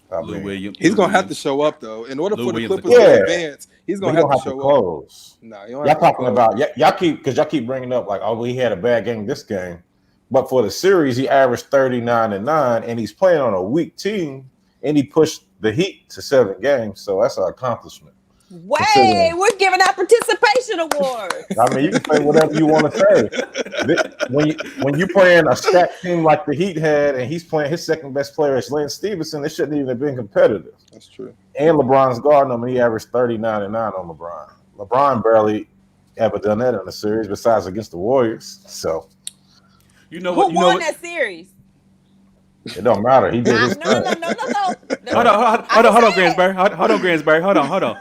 He's gonna have to show up though. In order for the Clippers to advance, he's gonna have to show close. up. No, y'all talking about y'all keep bringing up like, oh, he had a bad game this game, but for the series he averaged 39-9, and he's playing on a weak team, and he pushed the Heat to 7 games, so that's an accomplishment. We're giving out participation awards. I mean, you can say whatever you want to say. When you playing a stacked team like the Heat had, and he's playing his second best player is Lance Stevenson, it shouldn't even have been competitive. That's true. And LeBron's guarding him, and he averaged 39-9 on LeBron. LeBron barely ever done that in a series besides against the Warriors. So, who won that series? It don't matter. He did his No. Hold on, Gransberry. Hold on, Gransberry. Hold on.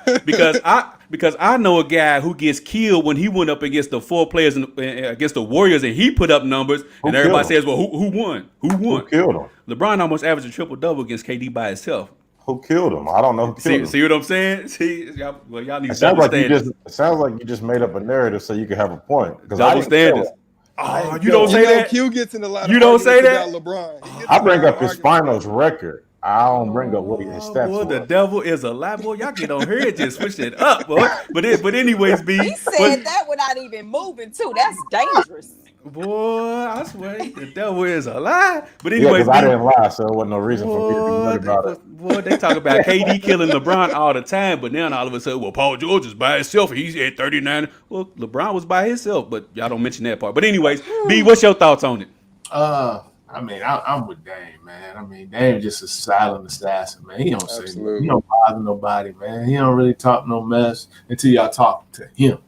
Because I know a guy who gets killed when he went up against the 4 players against the Warriors, and he put up numbers, and everybody says, "Well, who won? Who killed him?" LeBron almost averaged a triple-double against KD by himself. Who killed him? I don't know. Who killed him. See what I'm saying? Y'all need to understand. It sounds like you just made up a narrative so you can have a point. Double standards. Oh, you don't say that. Q gets in a lot of you don't say that. LeBron. I bring up his finals record. I don't bring up what his stats boy, the devil is a lie, boy. Y'all get on here and just switch it up, boy. But anyways, B. He said that without even moving too. That's dangerous. Boy, I swear, the devil is a lie. But anyways, I didn't lie, so there wasn't no reason for me to be worried about it. Boy, they talk about KD killing LeBron all the time, but now all of a sudden, well, Paul George is by himself. He's at 39. Well, LeBron was by himself, but y'all don't mention that part. But anyways, B, what's your thoughts on it? I mean, I'm with Dame, man. I mean, Dame just a silent assassin, man. He don't say nothing. He don't bother nobody, man. He don't really talk no mess until y'all talk to him.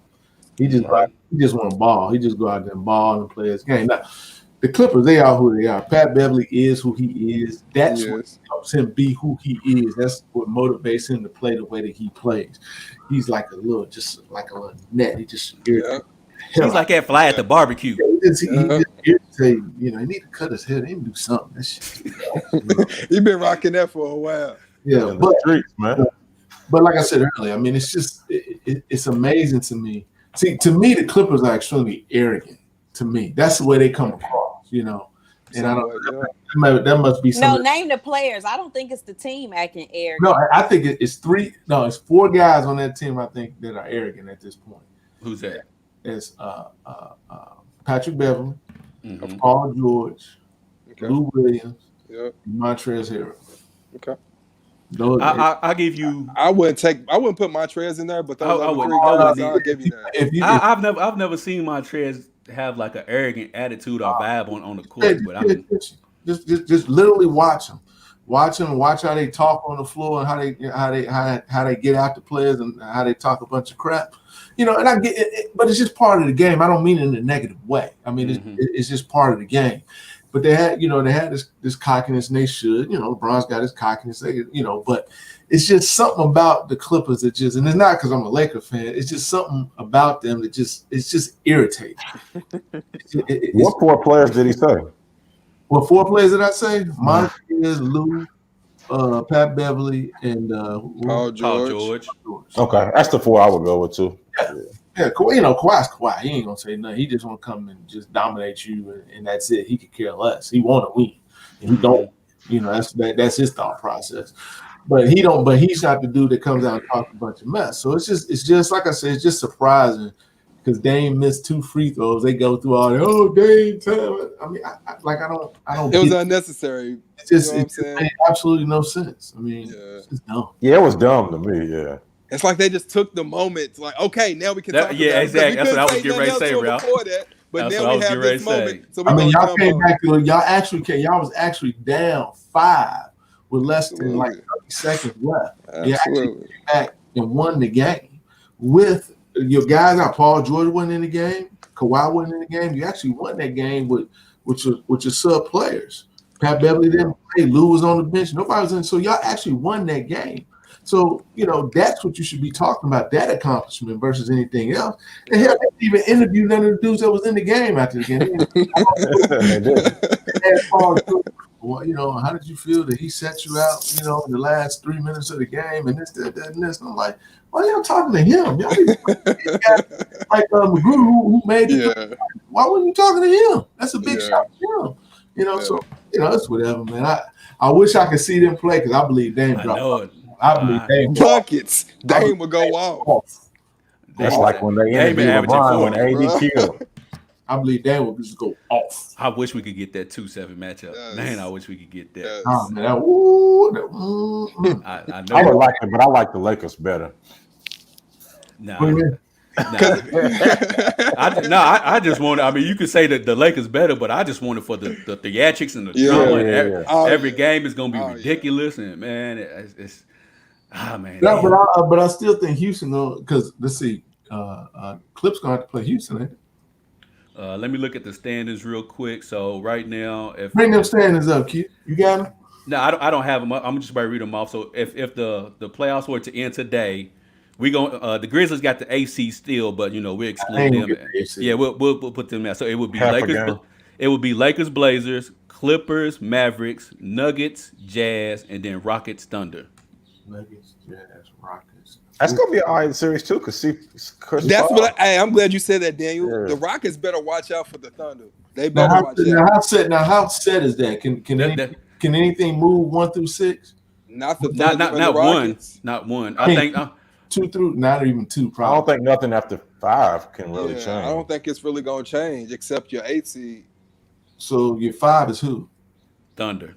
He just want to ball. He just go out there and ball and play his game. Now, the Clippers, they are who they are. Pat Beverly is who he is. That's what helps him be who he is. That's what motivates him to play the way that he plays. He's like a little net. He just he's like that fly at the barbecue. He just irritates, he need to cut his hair. He need to do something. That shit. He been rocking that for a while. Yeah, but streets, man. But like I said earlier, I mean, it's just it's amazing to me. See, to me, the Clippers are extremely arrogant. To me, that's the way they come across. And I Somewhat, yeah. don't. That must be No, something. name the players. I don't think it's the team acting arrogant. No, I think it's three. No, it's four guys on that team. I think that are arrogant at this point. Who's that? It's Patrick Beverly, Mhm. Paul George, Okay. Lou Williams, Yeah. and Montrezl Harrell. Okay. Those, I give you. I wouldn't put Montrez in there, but those I other wouldn't- three I guys, wouldn't I'll give you that. if you I've never seen Montrez have like an arrogant attitude or vibe on the court, but I mean, just literally watch them. Watch how they talk on the floor and how they get out the players and how they talk a bunch of crap. And I get it, but it's just part of the game. I don't mean it in a negative way. I mean it's just part of the game. But they had this cockiness, and they should. LeBron's got his cockiness, but it's just something about the Clippers that and it's not because I'm a Laker fan. It's just something about them that it's just irritating. What 4 players did he say? What 4 players did I say? Montrez, Lou, Pat Beverly, and Paul Paul George. George. Okay, that's the 4 I would go with too. Yeah, Kawhi's Kawhi. He ain't gonna say nothing. He just want to come and just dominate you, and that's it. He could care less. He want to win, and he don't. That's his thought process. But he don't. But he's not the dude that comes out and talks a bunch of mess. So it's just like I said, it's just surprising because Dame missed 2 free throws. They go through all the Dame time. I mean, I don't. It was unnecessary. It made absolutely no sense. I mean, it's just dumb. Yeah, it was dumb to me. Yeah. It's like they just took the moment. Like, okay, now we can talk about it. Exactly. That's what I was getting ready to say, Ralph. But That's now what I we was have getting this ready to moment. say. So Y'all came back to it. Y'all was actually down 5 with less than like 30 seconds left. You actually came back and won the game with your guys out. Paul George wasn't in the game. Kawhi wasn't in the game. You actually won that game with your sub players. Pat Beverly didn't play. Lou was on the bench. Nobody was in. So y'all actually won that game. So, that's what you should be talking about, that accomplishment versus anything else. And hell, they didn't even interview none of the dudes that was in the game after the game. Well, how did you feel that he set you out, in the last 3 minutes of the game and this, that, and this? And I'm like, why y'all talking to him? Y'all like McGrew who made it. Why weren't you talking to him? That's a big shot to him. So, it's whatever, man. I wish I could see them play because I believe Dame dropped. I believe Dame buckets. Dame would go off. That's like when they interviewed LeBron when AD killed. I believe Dame would just go off. I wish we could get that 2-7 matchup. Yes. Man, I wish we could get that. Yes. Oh, man. I I would know. like it, but I like the Lakers better. I just want. I mean, you could say that the Lakers better, but I just want it for the theatrics and the drama. Every game is going to be ridiculous, and man, it's man. Yeah, but I still think Houston though, because let's see, Clips gonna have to play Houston. Ain't it? Let me look at the standings real quick. So right now, if bring them standings up, Q. You got them? No, I don't have them. I'm just about to read them off. So if the playoffs were to end today, we the Grizzlies got the AC still, but we exclude them. Yeah, we'll put them out. So it would be Lakers. It would be Lakers, Blazers, Clippers, Mavericks, Nuggets, Jazz, and then Rockets, Thunder. Nuggets, Jazz, Rockets. That's gonna be an all right series too. That's what I'm glad you said that, Daniel. Yeah. The Rockets better watch out for the Thunder. They better watch out. How set is that? Can anything move 1 through 6? Not the Thunder. Not one. Not one. I think 2 through not even 2. Probably. I don't think nothing after 5 can really change. I don't think it's really gonna change except your 8 seed. So your 5 is who? Thunder.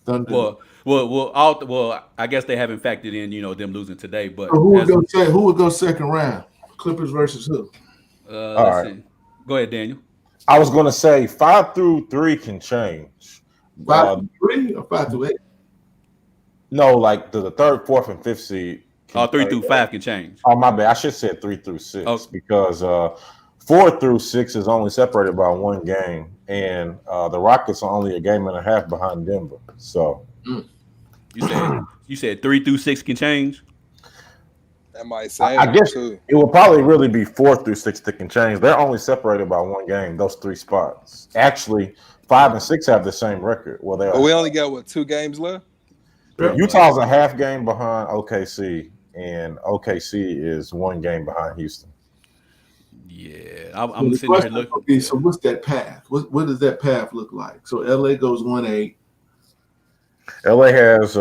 Well, I guess they haven't factored in, them losing today. But so who would go second round? Clippers versus who? Let's see. Go ahead, Daniel. I was going to say 5 through 3 can change. 5 through 3 or 5 through 8? No, like the 3rd, 4th, and 5th seed. 3 through 5 can change. Oh, my bad. I should say 3 through 6 because 4 through 6 is only separated by 1 game, and the Rockets are only a game and a half behind Denver. So you said 3 through 6 can change. That might say. I guess it will probably really be 4 through 6 that can change. They're only separated by 1 game. Those 3 spots. Actually, 5 and 6 have the same record. Well, but we only got 2 games left. Utah's a half game behind OKC, and OKC is 1 game behind Houston. Yeah, So I'm the sitting here question looking. would be, so what's that path? What does that path look like? So LA goes 1-8. LA has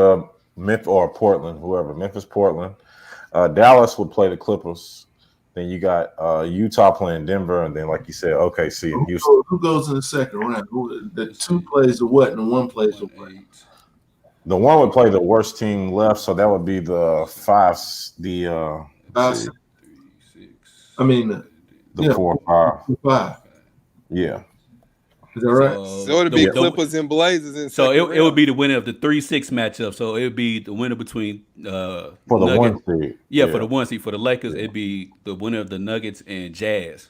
Memphis or Portland, whoever. Memphis, Portland. Dallas would play the Clippers. Then you got Utah playing Denver, and then like you said, OKC and Houston. Who goes in the second round? The two plays the what, and the one plays the what? The one would play the worst team left, so that would be the five. Five, See, I mean, the 4 or 5. 5. Yeah. Is that right? So it'd be Clippers and Blazers. In So it would be the winner of the 3-6 matchup. So it would be the winner between for the Nuggets. 1 seed. Yeah, for the 1 seed. For the Lakers, it'd be the winner of the Nuggets and Jazz.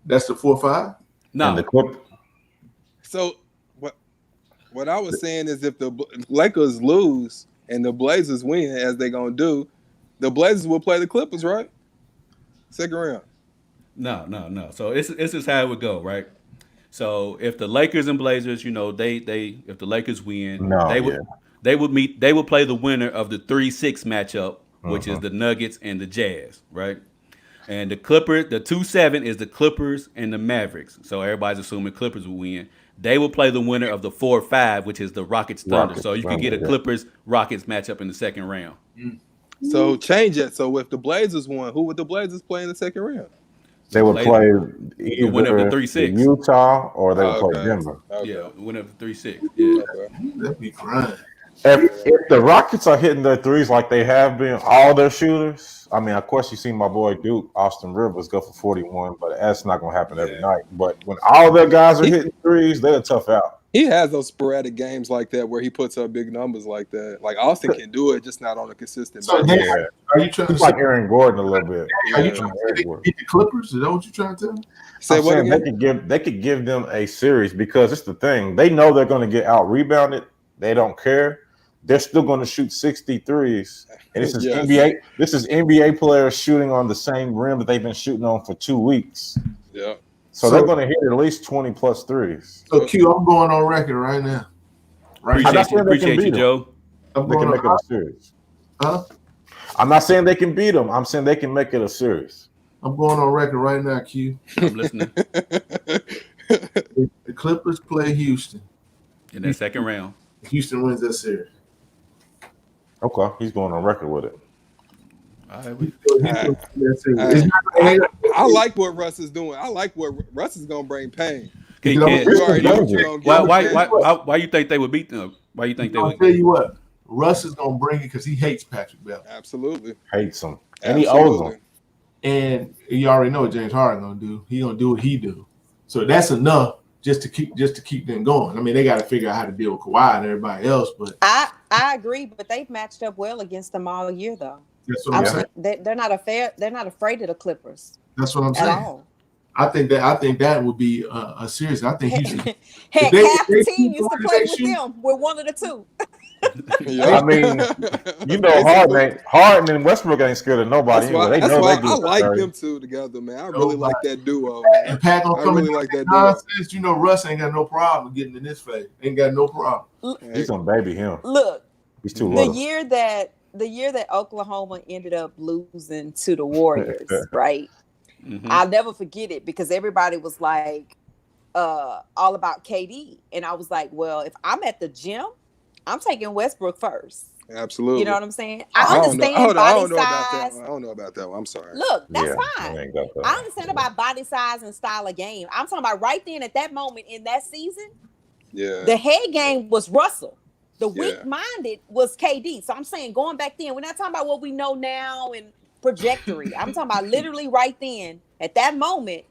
That's the 4-5. No, And the Clip. So what I was saying is, if the Lakers lose and the Blazers win, as they're gonna do, the Blazers will play the Clippers, right? Second round. No. So this is how it would go, right? So if the Lakers and Blazers, you know, they if the Lakers win, they would play the winner of the 3-6 matchup, which is the Nuggets and the Jazz, right? And the 2-7 is the Clippers and the Mavericks. So everybody's assuming Clippers will win. They will play the winner of the 4-5, which is the Rockets Thunder. So you could get a Clippers Rockets matchup in the second round. So change it. So if the Blazers won, who would the Blazers play in the second round? They would play the winner of the 3-6. Utah, or they would play Denver. Okay. Yeah, winner of the 3-6. Yeah. That'd be crying. If the Rockets are hitting their threes like they have been, all their shooters, I mean, of course, you see my boy Duke, Austin Rivers, go for 41, but that's not going to happen every night. But when all their guys are hitting threes, they're tough out. He has those sporadic games like that where he puts up big numbers like that. Like Austin can do it, just not on a consistent basis. Are you trying to He's like Aaron Gordon a little bit. Are you trying to say they can beat the Clippers? Is that what you're trying to tell me? Say what again? They could give them a series, because it's the thing. They know they're going to get out rebounded. They don't care. They're still going to shoot 63s. And this is NBA. This is NBA players shooting on the same rim that they've been shooting on for 2 weeks. Yeah. So they're going to hit at least 20 plus threes. So Q, I'm going on record right now. Appreciate you, Joe. They can make it a series. Huh? I'm not saying they can beat them. I'm saying they can make it a series. I'm going on record right now, Q. I'm listening. If the Clippers play Houston In that second round. Houston wins that series. Okay, he's going on record with it. All right, I like what Russ is doing. I like what Russ is going to bring pain. You already know what you're gonna get. Why you think they would beat them? Why you think they would? I'll tell you what, Russ is going to bring it because he hates Patrick Beverley. Absolutely. Hates him. And he owes him. And you already know what James Harden going to do. He going to do what he do. So that's enough just to keep them going. I mean, they got to figure out how to deal with Kawhi and everybody else. But I agree, but they've matched up well against them all year, though. That's what I'm saying. They're not afraid of the Clippers. That's what I'm saying. At all. I think that would be a series. I think Houston. Heck, half the team used to play with them. We're one of the two. I mean, you know, Harden and Westbrook ain't scared of nobody. That's why I like them two together, man. I really like that duo. Man. And Pat gonna come really in like that nonsense. You know, Russ ain't got no problem getting in this phase. Ain't got no problem. He's gonna baby him. Look, he's too the low. year that Oklahoma ended up losing to the Warriors, right? Mm-hmm. I'll never forget it because everybody was like all about KD. And I was like, well, if I'm at the gym, I'm taking Westbrook first. Absolutely. You know what I'm saying? I understand body size. I don't know about that one. I'm sorry. Look, that's fine. I understand about body size and style of game. I'm talking about right then at that moment in that season. Yeah. The head game was Russell. The weak-minded was KD. So I'm saying going back then, we're not talking about what we know now and trajectory. I'm talking about literally right then, at that moment,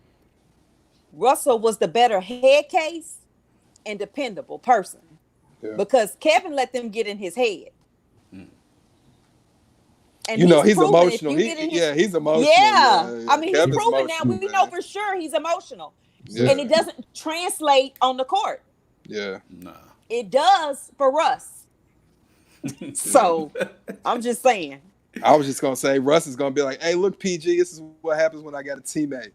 Russell was the better head case and dependable person. Yeah. Because Kevin let them get in his head. And you know, he's emotional. He's emotional. Yeah. I mean, Kevin's he's proven now. We know for sure he's emotional. Yeah. And it doesn't translate on the court. Yeah. Nah. It does for Russ. So, I'm just saying. I was just going to say, Russ is going to be like, hey, look, PG, this is what happens when I got a teammate.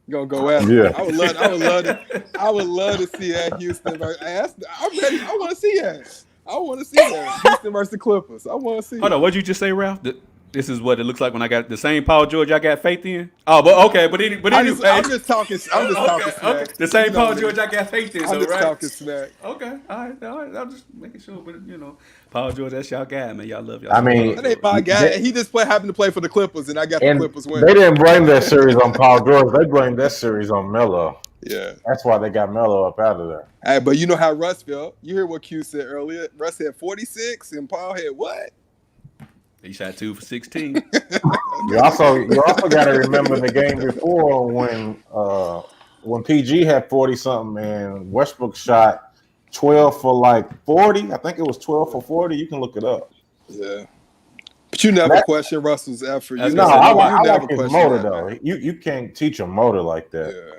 You're going to go after it. I would love to see that Houston. I'm ready. I want to see that. I want to see that. Houston versus the Clippers. I want to see Hold on, what did you just say, Ralph? This is what it looks like when I got the same Paul George I got faith in. Oh, but okay, but anyway, I'm just talking smack. okay. The same You know Paul what I mean? George I got faith in, I'm though, just right? talking smack. Okay, all right. I'm just making sure, but Paul George, that's y'all guy, man. Y'all love y'all. I mean, That ain't my guy. He just happened to play for the Clippers, and I got the and Clippers they winning. didn't blame that series on Paul George. They blamed that series on Melo. Yeah. That's why they got Melo up out of there. Hey, but you know how Russ felt. You hear what Q said earlier. Russ had 46, and Paul had what? He shot 2 for 16. You also got to remember the game before when PG had 40 something and Westbrook shot 12 for like 40. I think it was 12 for 40. You can look it up. Yeah. But you never question Russell's effort. You I never like his question motor that, though. man. You can't teach a motor like that. Yeah.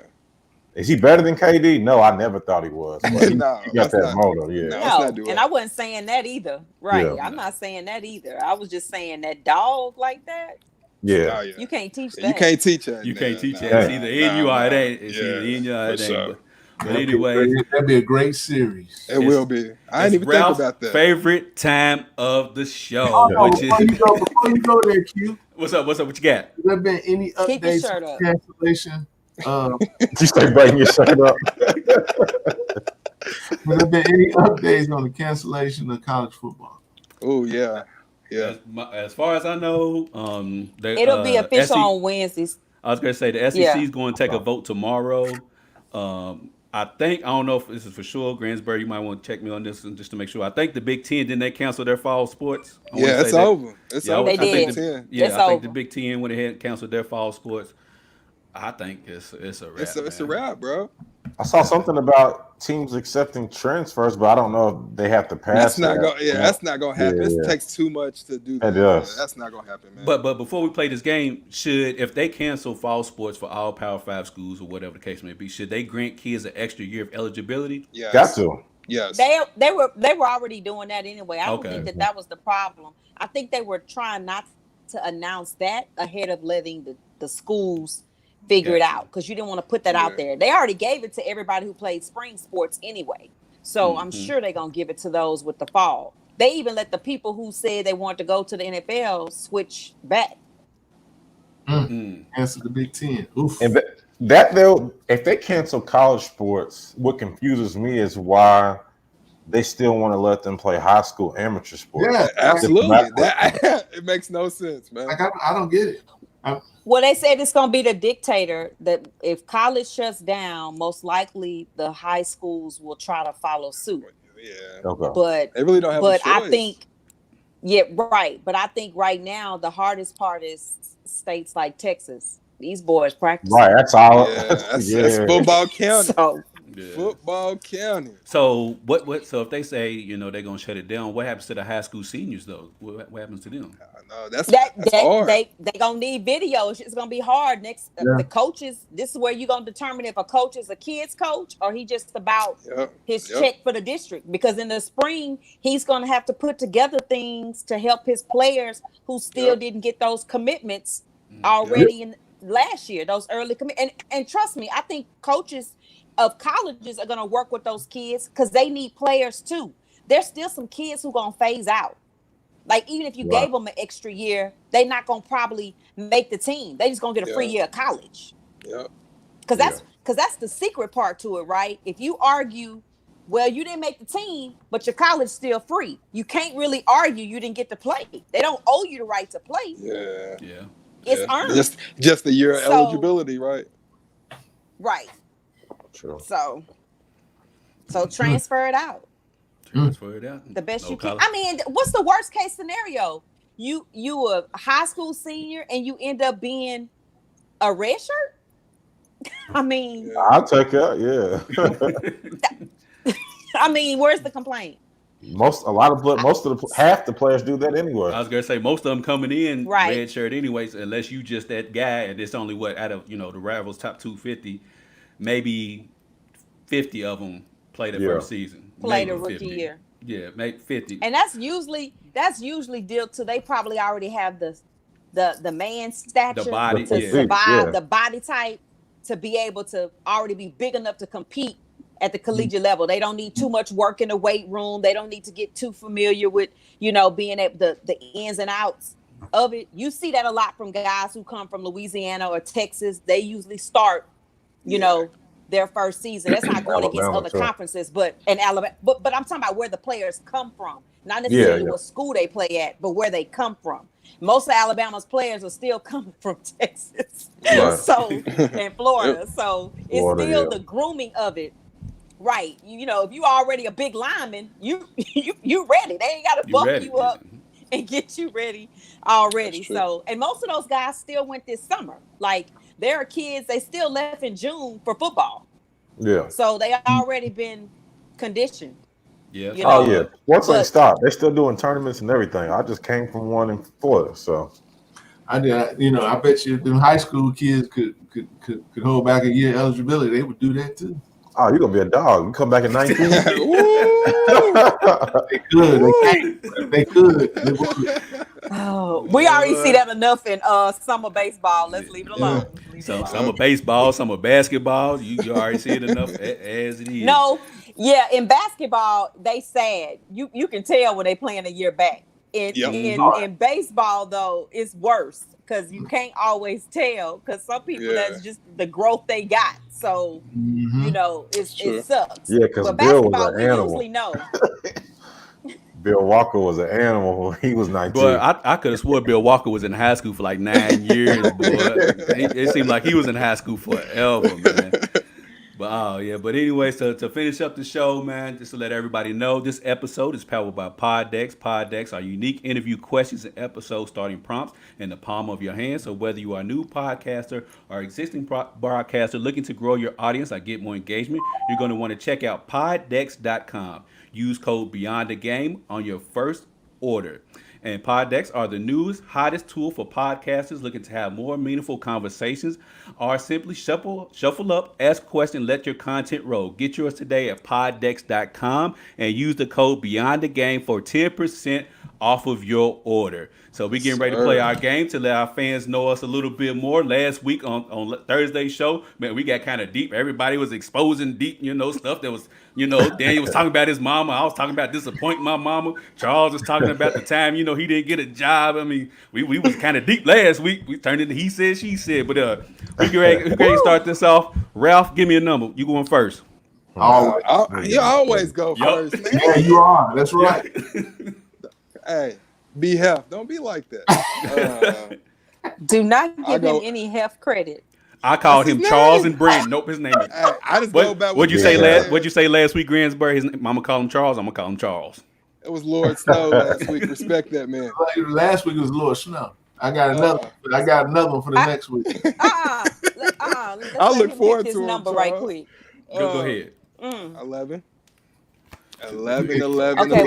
Is he better than KD? No, I never thought he was. But he No, got that not- motor, yeah. no. Let's not do and it. I wasn't saying that either. Right. Yeah. I'm not saying that either. I was just saying that dog like that, Yeah. Oh, yeah. you can't teach that. You can't teach that. You can't teach that. nah, It's either in you or it ain't. It's Yeah, either in you or for it sure. ain't. But anyway, that'd be a great series. It will be. I didn't even Ralph's think about that. favorite time of the show, Oh, no, which before you go there, Q. what's up? What you got? Has there been any Keep your updates shirt on up. cancellation? You stay breaking your shirt up. Has there been any updates on the cancellation of college football? Oh yeah, yeah. As far as I know, It'll be official SEC on Wednesdays. I was going to say the SEC Yeah. is going to take a vote tomorrow. I don't know if this is for sure. Gransbury, you might want to check me on this just to make sure. I think the Big Ten, didn't they cancel their fall sports? Yeah, it's over. It's over. They for Big did. Ten. Yeah, It's I think over. the Big Ten went ahead and canceled their fall sports. I think it's a wrap. It's a man. wrap, bro. I saw something about teams accepting transfers, but I don't know if they have to pass. That's not that. going. Yeah, that's not going to happen. Yeah. It takes too much to do that. It does. That's not going to happen, man. But before we play this game, if they cancel fall sports for all Power 5 schools or whatever the case may be, should they grant kids an extra year of eligibility? yes. Got to. Yes. They were already doing that anyway. I don't Okay. think that was the problem. I think they were trying not to announce that ahead of letting the schools figure it Gotcha. out, because you didn't want to put that out there. They already gave it to everybody who played spring sports anyway. So I'm sure they're going to give it to those with the fall. They even let the people who said they wanted to go to the NFL switch back. Answer the Big Ten. Oof. And that they'll, if they cancel college sports, what confuses me is why they still want to let them play high school amateur sports. Yeah, Absolutely. That's That it makes no sense, man. like I don't get it. Well, they said it's going to be the dictator that if college shuts down, most likely the high schools will try to follow suit. Yeah. Okay. But They really don't have a choice. I think, yeah, right. But I think right now the hardest part is states like Texas. These boys practice. Right, that's all. Yeah, that's football county. So Yeah. Football county. So what? So if they say they're gonna shut it down, what happens to the high school seniors though? What happens to them? No, that's that hard. they gonna need videos. It's gonna be hard. Next, the coaches. This is where you're gonna determine if a coach is a kid's coach or he just about his check for the district. Because in the spring, he's gonna have to put together things to help his players who still didn't get those commitments already in last year. Those early and trust me, I think coaches of colleges are gonna work with those kids because they need players too. There's still some kids who gonna phase out. Like, even if you gave them an extra year, they're not going to probably make the team. They just going to get a free year of college. Yeah. Because that's the secret part to it, right? If you argue, well, you didn't make the team, but your college is still free. You can't really argue you didn't get to play. They don't owe you the right to play. Yeah. Yeah. It's earned. Just a year of eligibility, right? Right. True. So transfer it out. Transfer it out. The best No you can. college. I mean, what's the worst case scenario? You a high school senior and you end up being a red shirt? I mean, I'll take that. Yeah. I mean, where's the complaint? Half the players do that anyway. I was gonna say most of them coming in Right. red shirt anyways, unless you just that guy, and it's only out of the Rivals top 250, maybe 50 of them play the first season. Play Maybe the rookie 50. year. Yeah, maybe 50. And that's usually dealt to. They probably already have the man stature The body, to yeah. survive, the body type to be able to already be big enough to compete at the collegiate level. They don't need too much work in the weight room. They don't need to get too familiar with being at the ins and outs. of it. You see that a lot from guys who come from Louisiana or Texas. They usually start, their first season. That's not going against other conferences, but in Alabama. But I'm talking about where the players come from, not necessarily what school they play at, but where they come from. Most of Alabama's players are still coming from Texas, and Florida. So it's still the grooming of it. Right. If you already a big lineman, you ready. They ain't got to bump you up and get you ready already. So, and most of those guys still went this summer. Like, there are kids, they still left in June for football. Yeah. So they already been conditioned. Yeah. Once they stop, they're still doing tournaments and everything. I just came from one in Florida, so I bet you if them high school kids could hold back a year eligibility, they would do that too. Oh, you're gonna be a dog. You come back in 19. They could. Oh, we already see that enough in summer baseball. Let's leave it alone. Summer baseball, summer basketball. You already see it enough as it is. No, in basketball, they sad. You can tell when they playing a year back. In baseball, though, it's worse because you can't always tell because some people that's just the growth they got. So it sucks. Yeah, because Bill was an animal. Usually know. Bill Walker was an animal when he was 19. But I could have swore Bill Walker was in high school for like 9 years. Boy, it seemed like he was in high school forever, man. But anyways, to finish up the show, man, just to let everybody know, this episode is powered by Poddex. Poddex are unique interview questions and episode starting prompts in the palm of your hand. So whether you are a new podcaster or existing broadcaster looking to grow your audience or get more engagement, you're going to want to check out poddex.com. Use code Beyond the Game on your first order. And Poddex are the newest, hottest tool for podcasters looking to have more meaningful conversations or simply shuffle up, ask questions, let your content roll. Get yours today at poddex.com and use the code Beyond the Game for 10% off of your order. So we're getting ready to play our game to let our fans know us a little bit more. Last week on Thursday's show, man, we got kind of deep. Everybody was exposing deep, stuff that was, Daniel was talking about his mama. I was talking about disappointing my mama. Charles was talking about the time, he didn't get a job. I mean, we was kind of deep last week. We turned into he said, she said. But we get ready to start this off. Ralph, give me a number. You going first. You always go first, man. Yeah, you are. That's right. Hey, be hef. Don't be like that. Do not give him any hef credit. I called him Charles and Brandon. Nope, his name is. I just go back. What'd you say last week, Greensboro? His mama called him Charles. I'm gonna call him Charles. It was Lord Snow last week. Respect that man. Last week was Lord Snow. I got another one for the next week. I'll look forward to his number right quick. Go ahead. 11. Okay,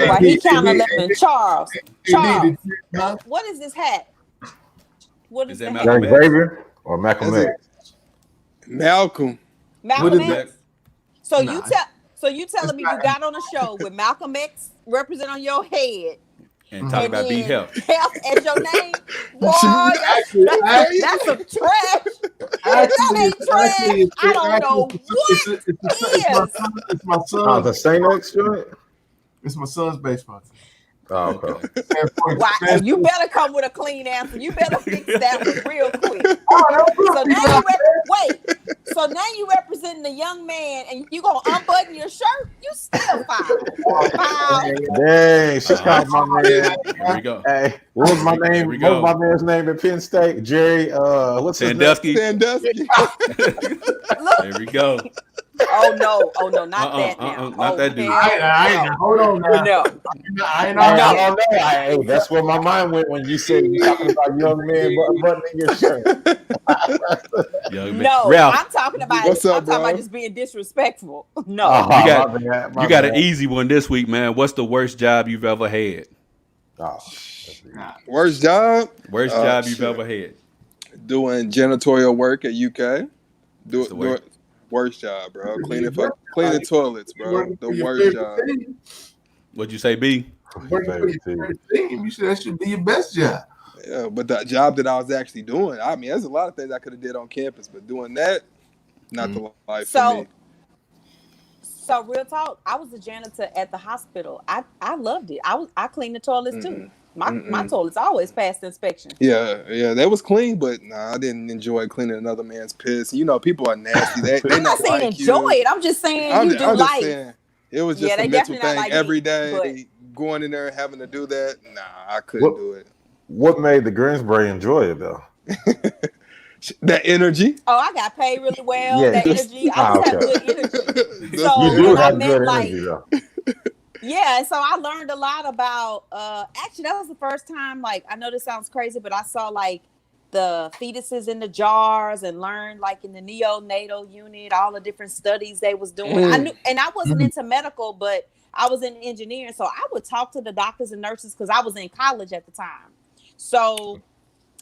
while he count 11. Charles, what is this hat? What is that? Young Xavier or Malcolm X? Malcolm X. So you telling me you got on a show with Malcolm X represent on your head and talk about be health as your name? Boy, that's some trash. That ain't trash. I don't know what it's my son. The Saint X joint? It's my son's baseball team. Oh, okay. Wow, you better come with a clean answer. You better fix that one real quick. So now you representing the young man, and you gonna unbutton your shirt? You still foul. Dang, she called my name. Here we go. Hey, what was my name? What was my man's name at Penn State? Jerry. What's Sandusky? Sandusky. There we go. Oh no, not that now. Not that dude. Hold on now. No. That's where my mind went when you said you're talking about young man buttoning your shirt. No, Ralph, I'm talking about just being disrespectful. No. You got an easy one this week, man. What's the worst job you've ever had? Worst job? Worst job you've ever had? Doing janitorial work at UK. Worst job, bro. Cleaning toilets, bro. The worst job. What'd you say, B? You said that should be your best job. Yeah, but the job that I was actually doing, I mean, there's a lot of things I could have did on campus, but doing that, not the life for me. So real talk, I was a janitor at the hospital. I loved it. I cleaned the toilets too. My toilet's always passed inspection. Yeah, that was clean, but I didn't enjoy cleaning another man's piss. You know, people are nasty. I'm not saying enjoy it. I'm just saying you do life. Saying, it was just a mental thing like every day. Going in there and having to do that, I couldn't do it. What made the Greensbury enjoy it though? That energy. Oh, I got paid really well. Yeah. That energy. I just have good energy. So you do have good energy though. Yeah, so I learned a lot about actually that was the first time, like, I know this sounds crazy, but I saw like the fetuses in the jars and learned like in the neonatal unit all the different studies they was doing. I knew, and I wasn't into medical, but I was in engineering, so I would talk to the doctors and nurses because I was in college at the time. So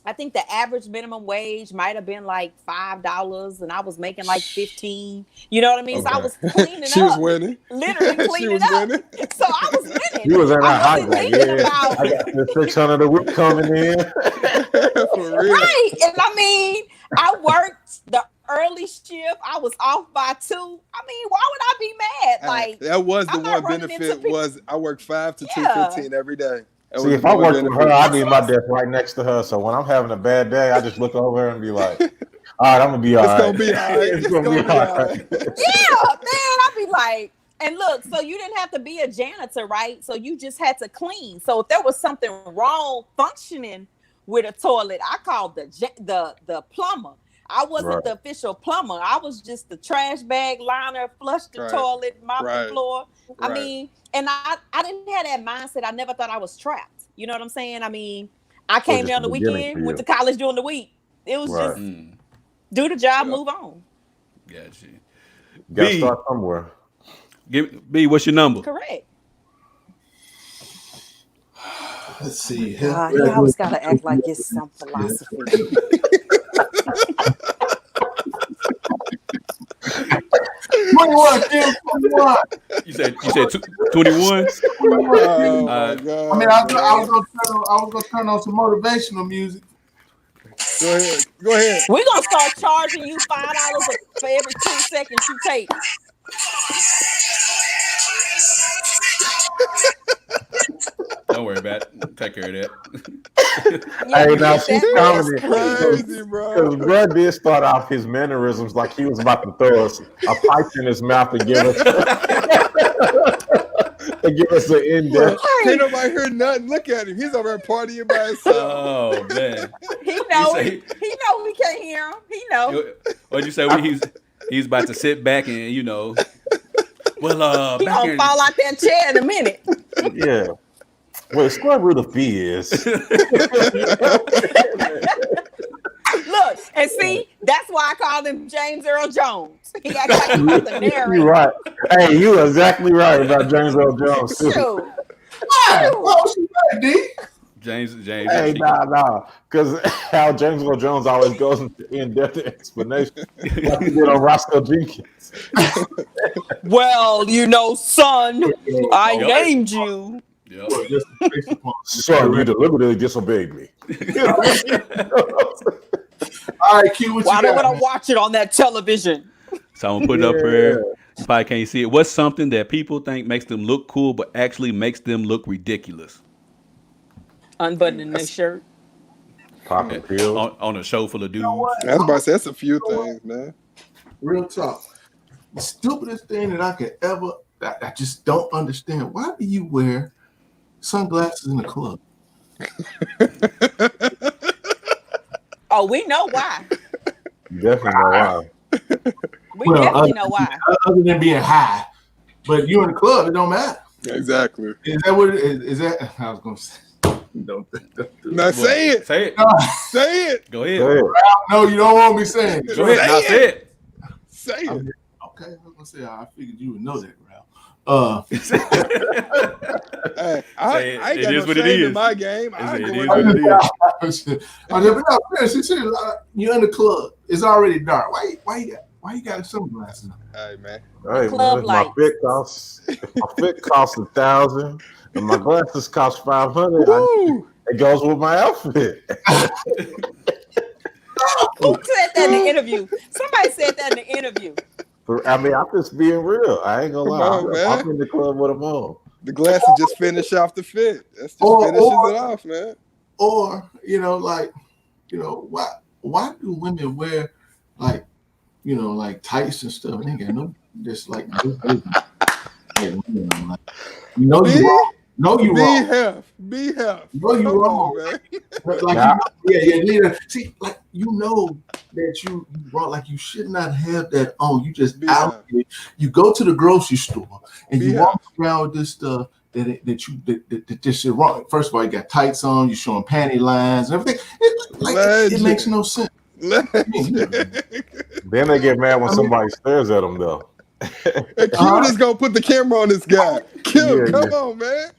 I think the average minimum wage might have been like $5, and I was making like $15. You know what I mean? Okay. So I was cleaning up. She was winning. Literally cleaning up. Winning. So I was winning. You was in that high grade. I got the 600 a week coming in. For real. Right. And I mean, I worked the early shift. I was off by 2. I mean, why would I be mad? Like, that was the one benefit was I worked 5 to 2:15 every day. See, if I work with her, I need my desk right next to her. So when I'm having a bad day, I just look over and be like, all right, I'm going to be all right. It's going to be all right. It's going to be all right. Yeah, man, I'd be like, and look, so you didn't have to be a janitor, right? So you just had to clean. So if there was something wrong functioning with a toilet, I called the plumber. I wasn't the official plumber. I was just the trash bag liner, flush the toilet, mop the floor. I mean, and I didn't have that mindset. I never thought I was trapped. You know what I'm saying? I mean, I came down the weekend, went to college during the week. It was just do the job, move on. Gotcha. Got to start somewhere. B, what's your number? Correct. Let's see. You always got to act like it's some philosophy. 21, Kim, 21. You said 21? Oh my God. I mean, I was gonna turn on some motivational music. Go ahead. We're gonna start charging you $5 for every 2 seconds you take. Don't worry about it. Take care of that. Hey, now she's commenting. Crazy, bro. Because Brad did start off his mannerisms like he was about to throw us a pipe in his mouth and give us an in-depth. Ain't nobody heard nothing. Look at him. He's over there partying by himself. Oh man. He know we can't hear him. He know. What'd you say? He's about to sit back and he gonna fall out that chair in a minute. Yeah. Well, square root of P is. Look, and see, that's why I called him James Earl Jones. He acts like he was the narrator. You're right. Hey, you were exactly right about James Earl Jones. Shoot. James. Hey, nah. Because how James Earl Jones always goes into in-depth explanation. Like he did on Roscoe Jenkins. Well, son, I named you. Yep. Son, you deliberately disobeyed me. All right, Q, why would I watch it on that television? So I'm gonna put it up here. Probably can't see it. What's something that people think makes them look cool, but actually makes them look ridiculous? Unbuttoning their shirt. Popping pills. On a show full of dudes. I was about to say, that's a few things, man. Real talk. The stupidest thing that I could ever, that I just don't understand. Why do you wear sunglasses in the club? Oh, we know why. Definitely know why. We definitely know why. Other than being high. But you're in the club, it don't matter. Exactly. Is that what it is? Is that, I was going to say. Don't now say it. Say it. Say it. Go ahead. No, you don't want me saying it. Go ahead. Now say it. Say it. Okay, I was going to say, I figured you would know that, Ralph. Hey, I ain't got no shame in my game. You're in the club. It's already dark. Why you got sunglasses on? Hey man. Hey, club man, my fit costs $1,000 and my glasses cost $500. It goes with my outfit. Who said that in the interview? Somebody said that in the interview. I mean, I'm just being real. I ain't gonna lie. I'm in the club with them on. The glasses just finish off the fit. That's just finishes it off, man. Or why do women wear like tights and stuff? They got no just like you know you wrong. No, you wrong. Be health. No, you wrong, man. See, like that you wrong. Like you should not have that on. You just out here. You go to the grocery store and you walk around with this stuff that this shit wrong. First of all, you got tights on. You showing panty lines and everything. It makes no sense. Then they get mad when somebody stares at them, though. Q just gonna put the camera on this guy. Q, come on, man.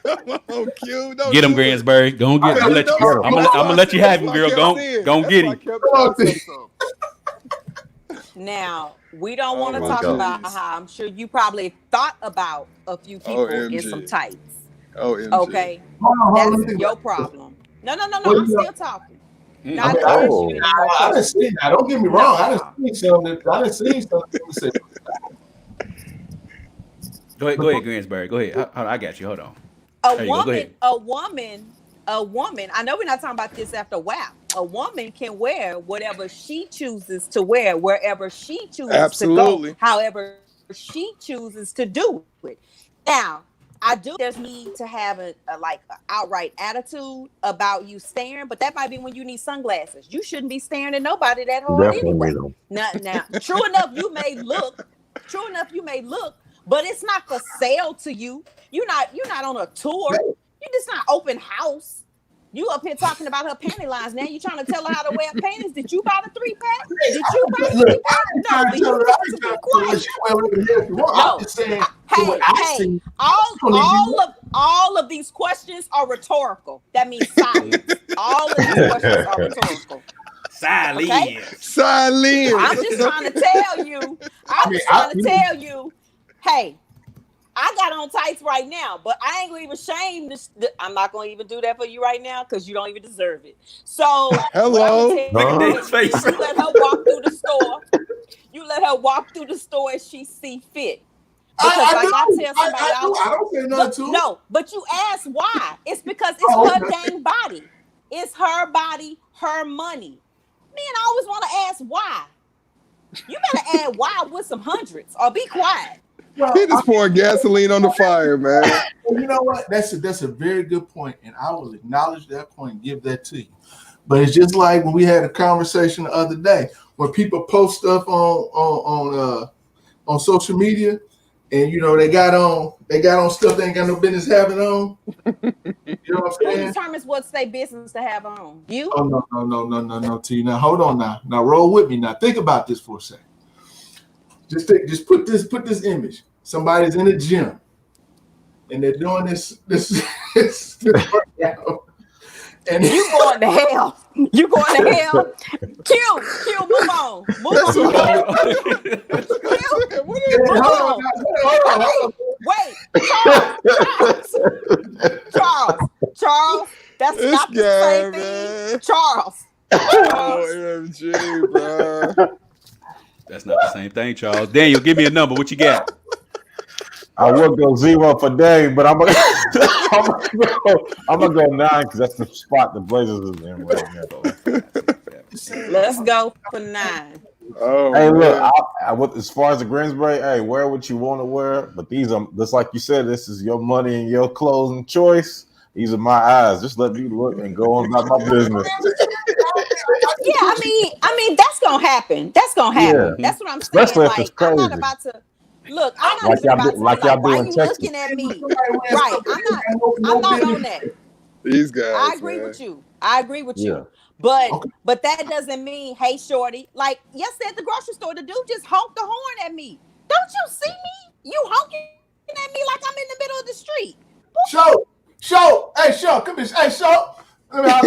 Come on, Q. Don't get him, Gransbury. Go get him. I'm gonna let you have him, girl. Go get him. Now, we don't want to talk about how I'm sure you probably thought about a few people in some tights. Okay? That's your problem. No. I'm still talking. I didn't see that. Don't get me wrong. I didn't see something. Go ahead, Gransbury. Go ahead. I got you. Hold on. A woman. I know we're not talking about this after WAP. A woman can wear whatever she chooses to wear, wherever she chooses to go, however she chooses to do it. Now, there's need to have a outright attitude about you staring, but that might be when you need sunglasses. You shouldn't be staring at nobody that hard anyway. Now, true enough, you may look, but it's not for sale to you. You're not on a tour. You're just not open house. You up here talking about her panty lines. Now you trying to tell her how to wear panties. Did you buy the 3-pack? Did you buy the 3-pack? No, but you have to be quiet. No. Hey, all of these questions are rhetorical. That means silence. All of these questions are rhetorical. Silence. Okay? Silence. I'm just trying to tell you. Hey, I got on tights right now, but I ain't gonna even shame this. I'm not gonna even do that for you right now because you don't even deserve it. So, hello. You let her walk through the store. You let her walk through the store as she see fit. Because I tell somebody I don't say nothing to her. No, but you ask why. It's because it's her dang body. It's her body, her money. Man, I always want to ask why. You better add why with some hundreds or be quiet. Well, he just poured gasoline on the fire, man. You know what? That's a very good point, and I will acknowledge that point and give that to you. But it's just like when we had a conversation the other day where people post stuff on social media, and they got on stuff they ain't got no business having on. You know what I'm saying? Who determines what's their business to have on? You? Oh no, T. Now hold on now. Now roll with me. Now think about this for a second. Just put this image. Somebody's in a gym and they're doing this workout. And you going to hell. You going to hell. Q, move on. Move on. Wait, Charles, that's this not the same thing. Charles. OMG, bro. That's not the same thing, Charles. Daniel, give me a number. What you got? I would go 0 for Dave, but I'm gonna go 9 because that's the spot the Blazers is in right now. Let's go for 9. Oh, hey, man. look, as far as the Greensbury, hey, wear what you want to wear, but these are just like you said. This is your money and your clothing choice. These are my eyes. Just let me look and go on about my business. Yeah, I mean that's gonna happen. That's gonna happen. Yeah. That's what I'm saying. Especially if it's crazy. I'm not about to look. I'm not about to why you looking at me? Right. I'm not on that. These guys. I agree with you. But that doesn't mean, hey, shorty. Like yesterday at the grocery store, the dude just honked the horn at me. Don't you see me? You honking at me like I'm in the middle of the street. Show. Hey, Show. Come here. Hey, Show. I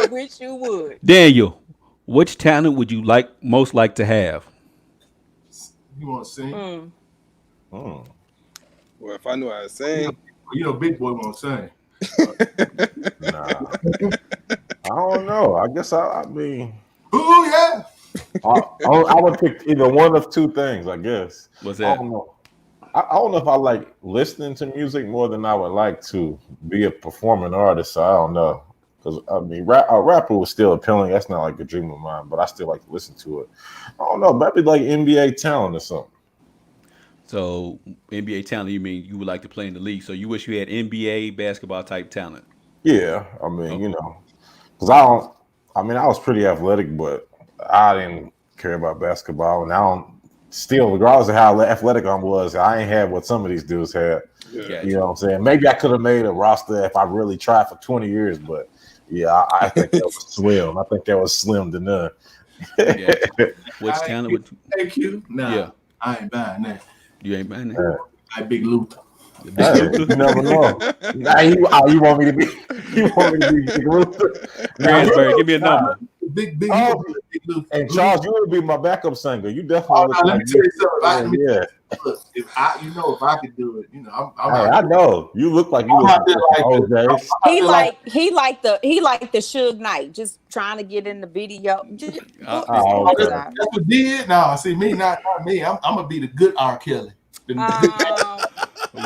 wish you would. Daniel, which talent would you most like to have? You want to sing? Well, if I knew how to sing, Big Boy won't sing. Nah. I don't know. I guess I mean. Ooh, yeah. I would pick either one of two things, I guess. What's I that? don't know. I don't know if I like listening to music more than I would like to be a performing artist. So I don't know. Because, I mean, a rapper was still appealing. That's not like a dream of mine, but I still like to listen to it. I don't know. Maybe like NBA talent or something. So NBA talent, you mean you would like to play in the league? So you wish you had NBA basketball type talent? Yeah. I mean, Okay. because I was pretty athletic, but I didn't care about basketball. And I don't, still, regardless of how athletic I was, I ain't had what some of these dudes had. Gotcha. You know what I'm saying? Maybe I could have made a roster if I really tried for 20 years, but yeah, I think that was slim. I think that was slim to none. Gotcha. Which talent would Thank you. Nah, Yeah. I ain't buying that. you ain't buying that? I Big Luther. Hey, you never know. Now you want me to be Big Luther? Gransberry, give me a number. Big Oh, Big Luther. And Charles, you would be my backup singer. You Oh, definitely now, let me tell you something. yeah. Look, if I could do it, I'm Hey, out I know. You look like you I'm look out there like like old days. He like the Suge Knight, just trying to get in the video. Oh, okay. That's what did. No, see me, not me. I'm gonna be the good R. Kelly.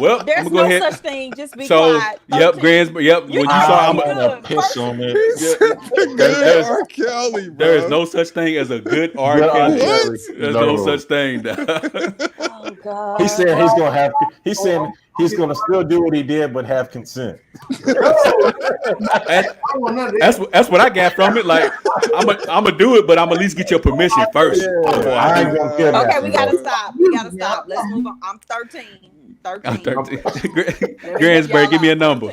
Well, I'm There's gonna go no ahead. such thing. Just be So, quiet. yep, 13. Gransberry. Yep, when you saw, I'm I'm gonna Good. piss on it. there's- R. Kelly, bro. there is no such thing as a good R. Good R. Kelly. Kelly. There's no such thing. Oh God. He said he's gonna have. He's saying he's gonna still do what he did, but have consent. That's what I got from it. Like I'm gonna do it, but I'm at least get your permission first. before I I do ain't it. gonna care about Okay, we you, gotta bro. stop. We gotta stop. Let's move on. I'm 13. I'm 13. 13. Gransberry, give me a number.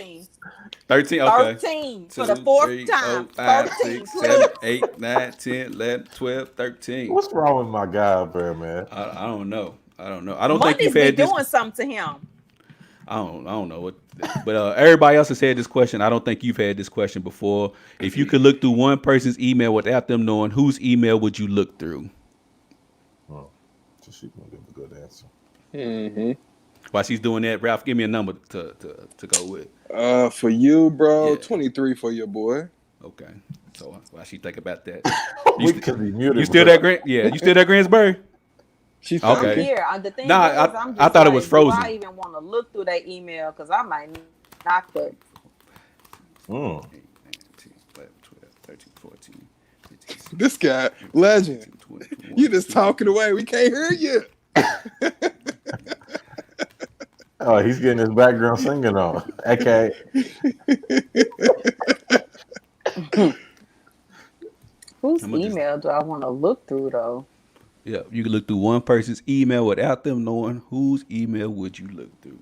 13. Okay. 13 2, for the fourth 3, time. 5, 13. 6, 7, 8, 9, 10, 11, 12, 13. What's wrong with my guy up there, man? I don't know. I don't think Money's you've been had this. doing something to him. I don't know what, but everybody else has had this question. I don't think you've had this question before. If you could look through one person's email without them knowing, whose email would you look through? Oh, so she's gonna give a good answer. Mm-hmm. While she's doing that, Ralph, give me a number to go with. For you, bro, Yeah. 23 for your boy. Okay. So while she think about that, We could be muted. you still that Grant? Yeah, you still that Gransberry? She Okay. I'm here. The thing Nah, is, I'm just I thought it was frozen. Do I even want to look through that email? Because I might not put. 8, 9, 10, 11, 12, 13, 14, 15, 16, This guy, legend. 17, 20, 21, You just talking away. We can't hear you. Oh, he's getting his background singing on. Okay. Whose I'ma just- email do I want to look through though? Yeah, you can look through one person's email without them knowing, whose email would you look through?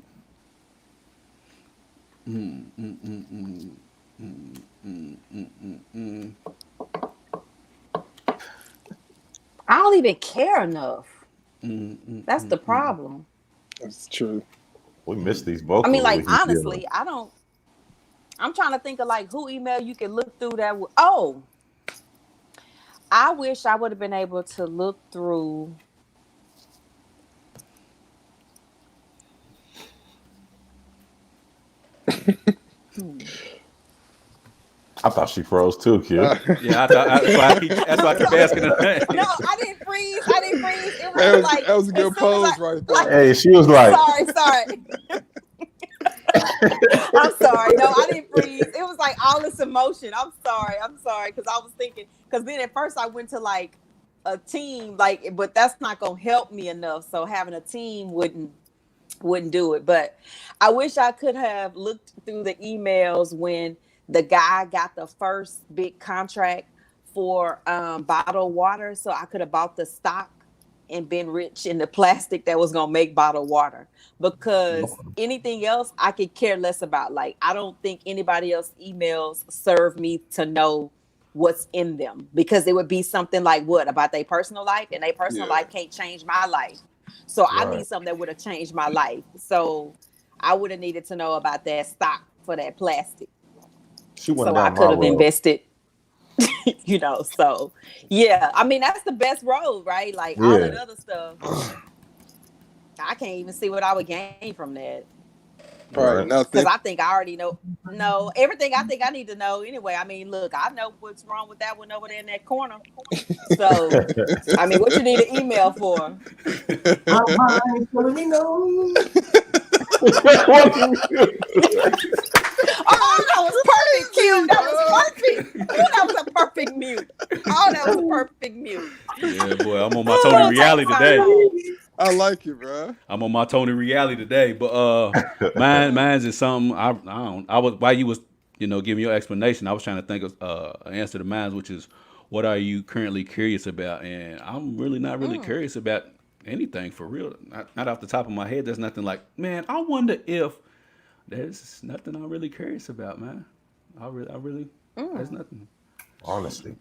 I don't even care enough. That's the problem. That's true. We missed these vocals. I mean, like we can feel honestly, I don't. I'm trying to think of like who email you can look through that. Oh, I wish I would have been able to look through. I thought she froze too, kid. Yeah, that's why I keep asking her. No, I didn't freeze. It That was, like that was a good as soon as pose right there. Hey, she was like, Sorry. I'm sorry. No, I didn't freeze. It was like all this emotion. I'm sorry. Because I was thinking, because then at first I went to like a team, like, but that's not gonna help me enough. So having a team wouldn't do it. But I wish I could have looked through the emails when the guy got the first big contract for bottled water, so I could have bought the stock and been rich in the plastic that was gonna make bottled water. Because anything else I could care less about. Like, I don't think anybody else's emails serve me to know what's in them, because it would be something like what about their personal life, and their personal life can't change my life. So I need something that would have changed my life. So I would have needed to know about that stock for that plastic. she went So down I my could have road. invested, so yeah, I mean, that's the best road, right? Like all that other stuff, I can't even see what I would gain from that. Probably Right. nothing. Because I think I already know everything I think I need to know anyway. I mean, look, I know what's wrong with that one over there in that corner. So, I mean, what you need an email for? My mind telling me no. Oh, that was perfect, Kim. That was perfect. Oh, that was a perfect mute. Oh, that was a perfect mute. Yeah, boy, I'm on my Tony reality today. I like it, bro. I'm on my Tony reality today, but mine's is something I was while you was giving your explanation, I was trying to think of an answer to mine, which is what are you currently curious about? And I'm really not really curious about anything for real. Not off the top of my head. There's nothing like, man, I wonder if there's nothing I'm really curious about, man. I really there's nothing. Honesty.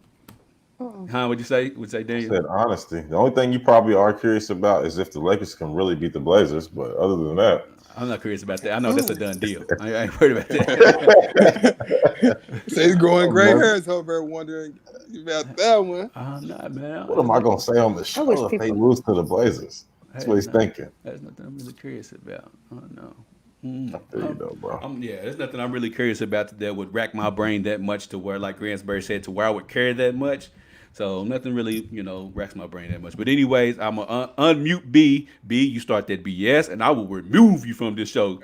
Huh? What'd you say? Would say I Daniel? said honesty. The only thing you probably are curious about is if the Lakers can really beat the Blazers. But other than that, I'm not curious about that. I know that's a done deal. I ain't worried about that. So he's growing gray hairs over there wondering about that one. I'm not, man. what am I gonna say on the show if they lose to the Blazers? That's what he's thinking. That's nothing I'm really curious about. Oh no. I feel you though, bro. There's nothing I'm really curious about that would rack my brain that much to where, like Gransberry said, to where I would care that much. So nothing really, racks my brain that much. But anyways, I'm gonna unmute B. B, you start that BS, and I will remove you from this show.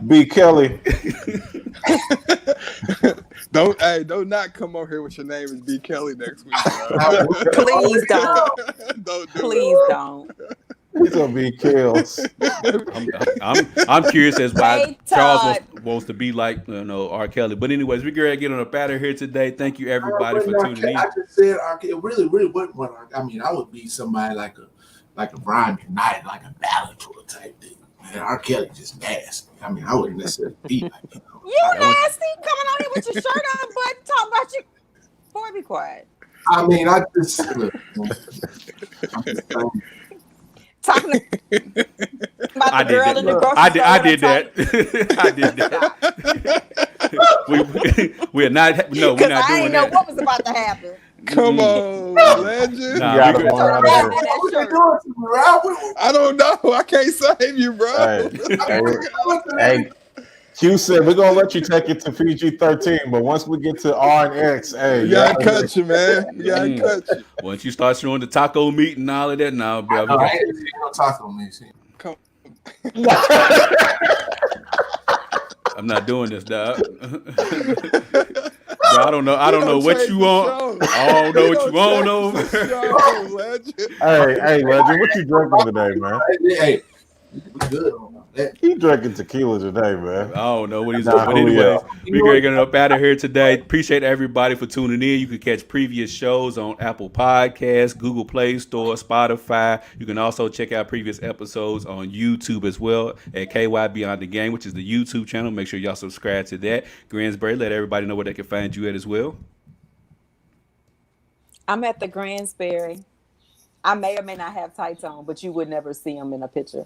B. Kelly. Don't not come over here with your name as B. Kelly next week, bro. Please don't. Don't do Please don't. He's gonna be kills. I'm curious as why Hey, Charles Todd. wants to be like R. Kelly. But anyways, we're gonna get on up out of here today. Thank you everybody for tuning in. I just said it really wasn't what I mean. I would be somebody like a Brian McKnight, like a Bellator type thing. Man, R. Kelly just nasty. I mean, I wouldn't necessarily be like You nasty coming on here with your shirt on, but talk about you. Boy, be quiet. I mean, I just look. I'm just saying. Talking about I the did girl that. in the grocery I store. did that. I did that. We are not. No, we're Because not I doing didn't know that. what was about to happen. Come on, legend. Nah, gotta we good. find Turn out. around in that What you shirt. doing to me, Ralph? I don't know. I can't save you, bro. Hey, Q said we're gonna let you take it to PG-13, but once we get to R and X, hey, We gotta cut you, man. We gotta Mm. cut you. Once you start showing the taco meat and all of that, now, bro, we No, I got- ain't no taco me. See. I'm not doing this, dog. Bro, I don't know what you want. I don't know what you want over. Hey, Legend, what you drinking today, man? Hey, we good on that. He drinking tequila today, man. I don't know what he's Nah, doing. But anyways, Julio. we're getting up out of here today. Appreciate everybody for tuning in. You can catch previous shows on Apple Podcasts, Google Play Store, Spotify. You can also check out previous episodes on YouTube as well at KY Beyond the Game, which is the YouTube channel. Make sure y'all subscribe to that. Gransberry, let everybody know where they can find you at as well. I'm at the Gransberry. I may or may not have tights on, but you would never see them in a picture.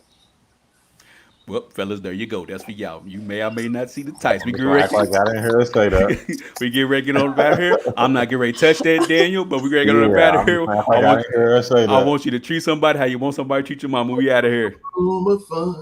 Well, fellas, there you go. That's for y'all. You may or may not see the tights. We get Act ready. like I didn't hear us say that. We get ready to get on out of here. I'm not getting ready to touch that, Daniel, but we're going to get on out of here. I didn't hear us say that. I want you to treat somebody how you want somebody to treat your mama. We out of here. Room of fun.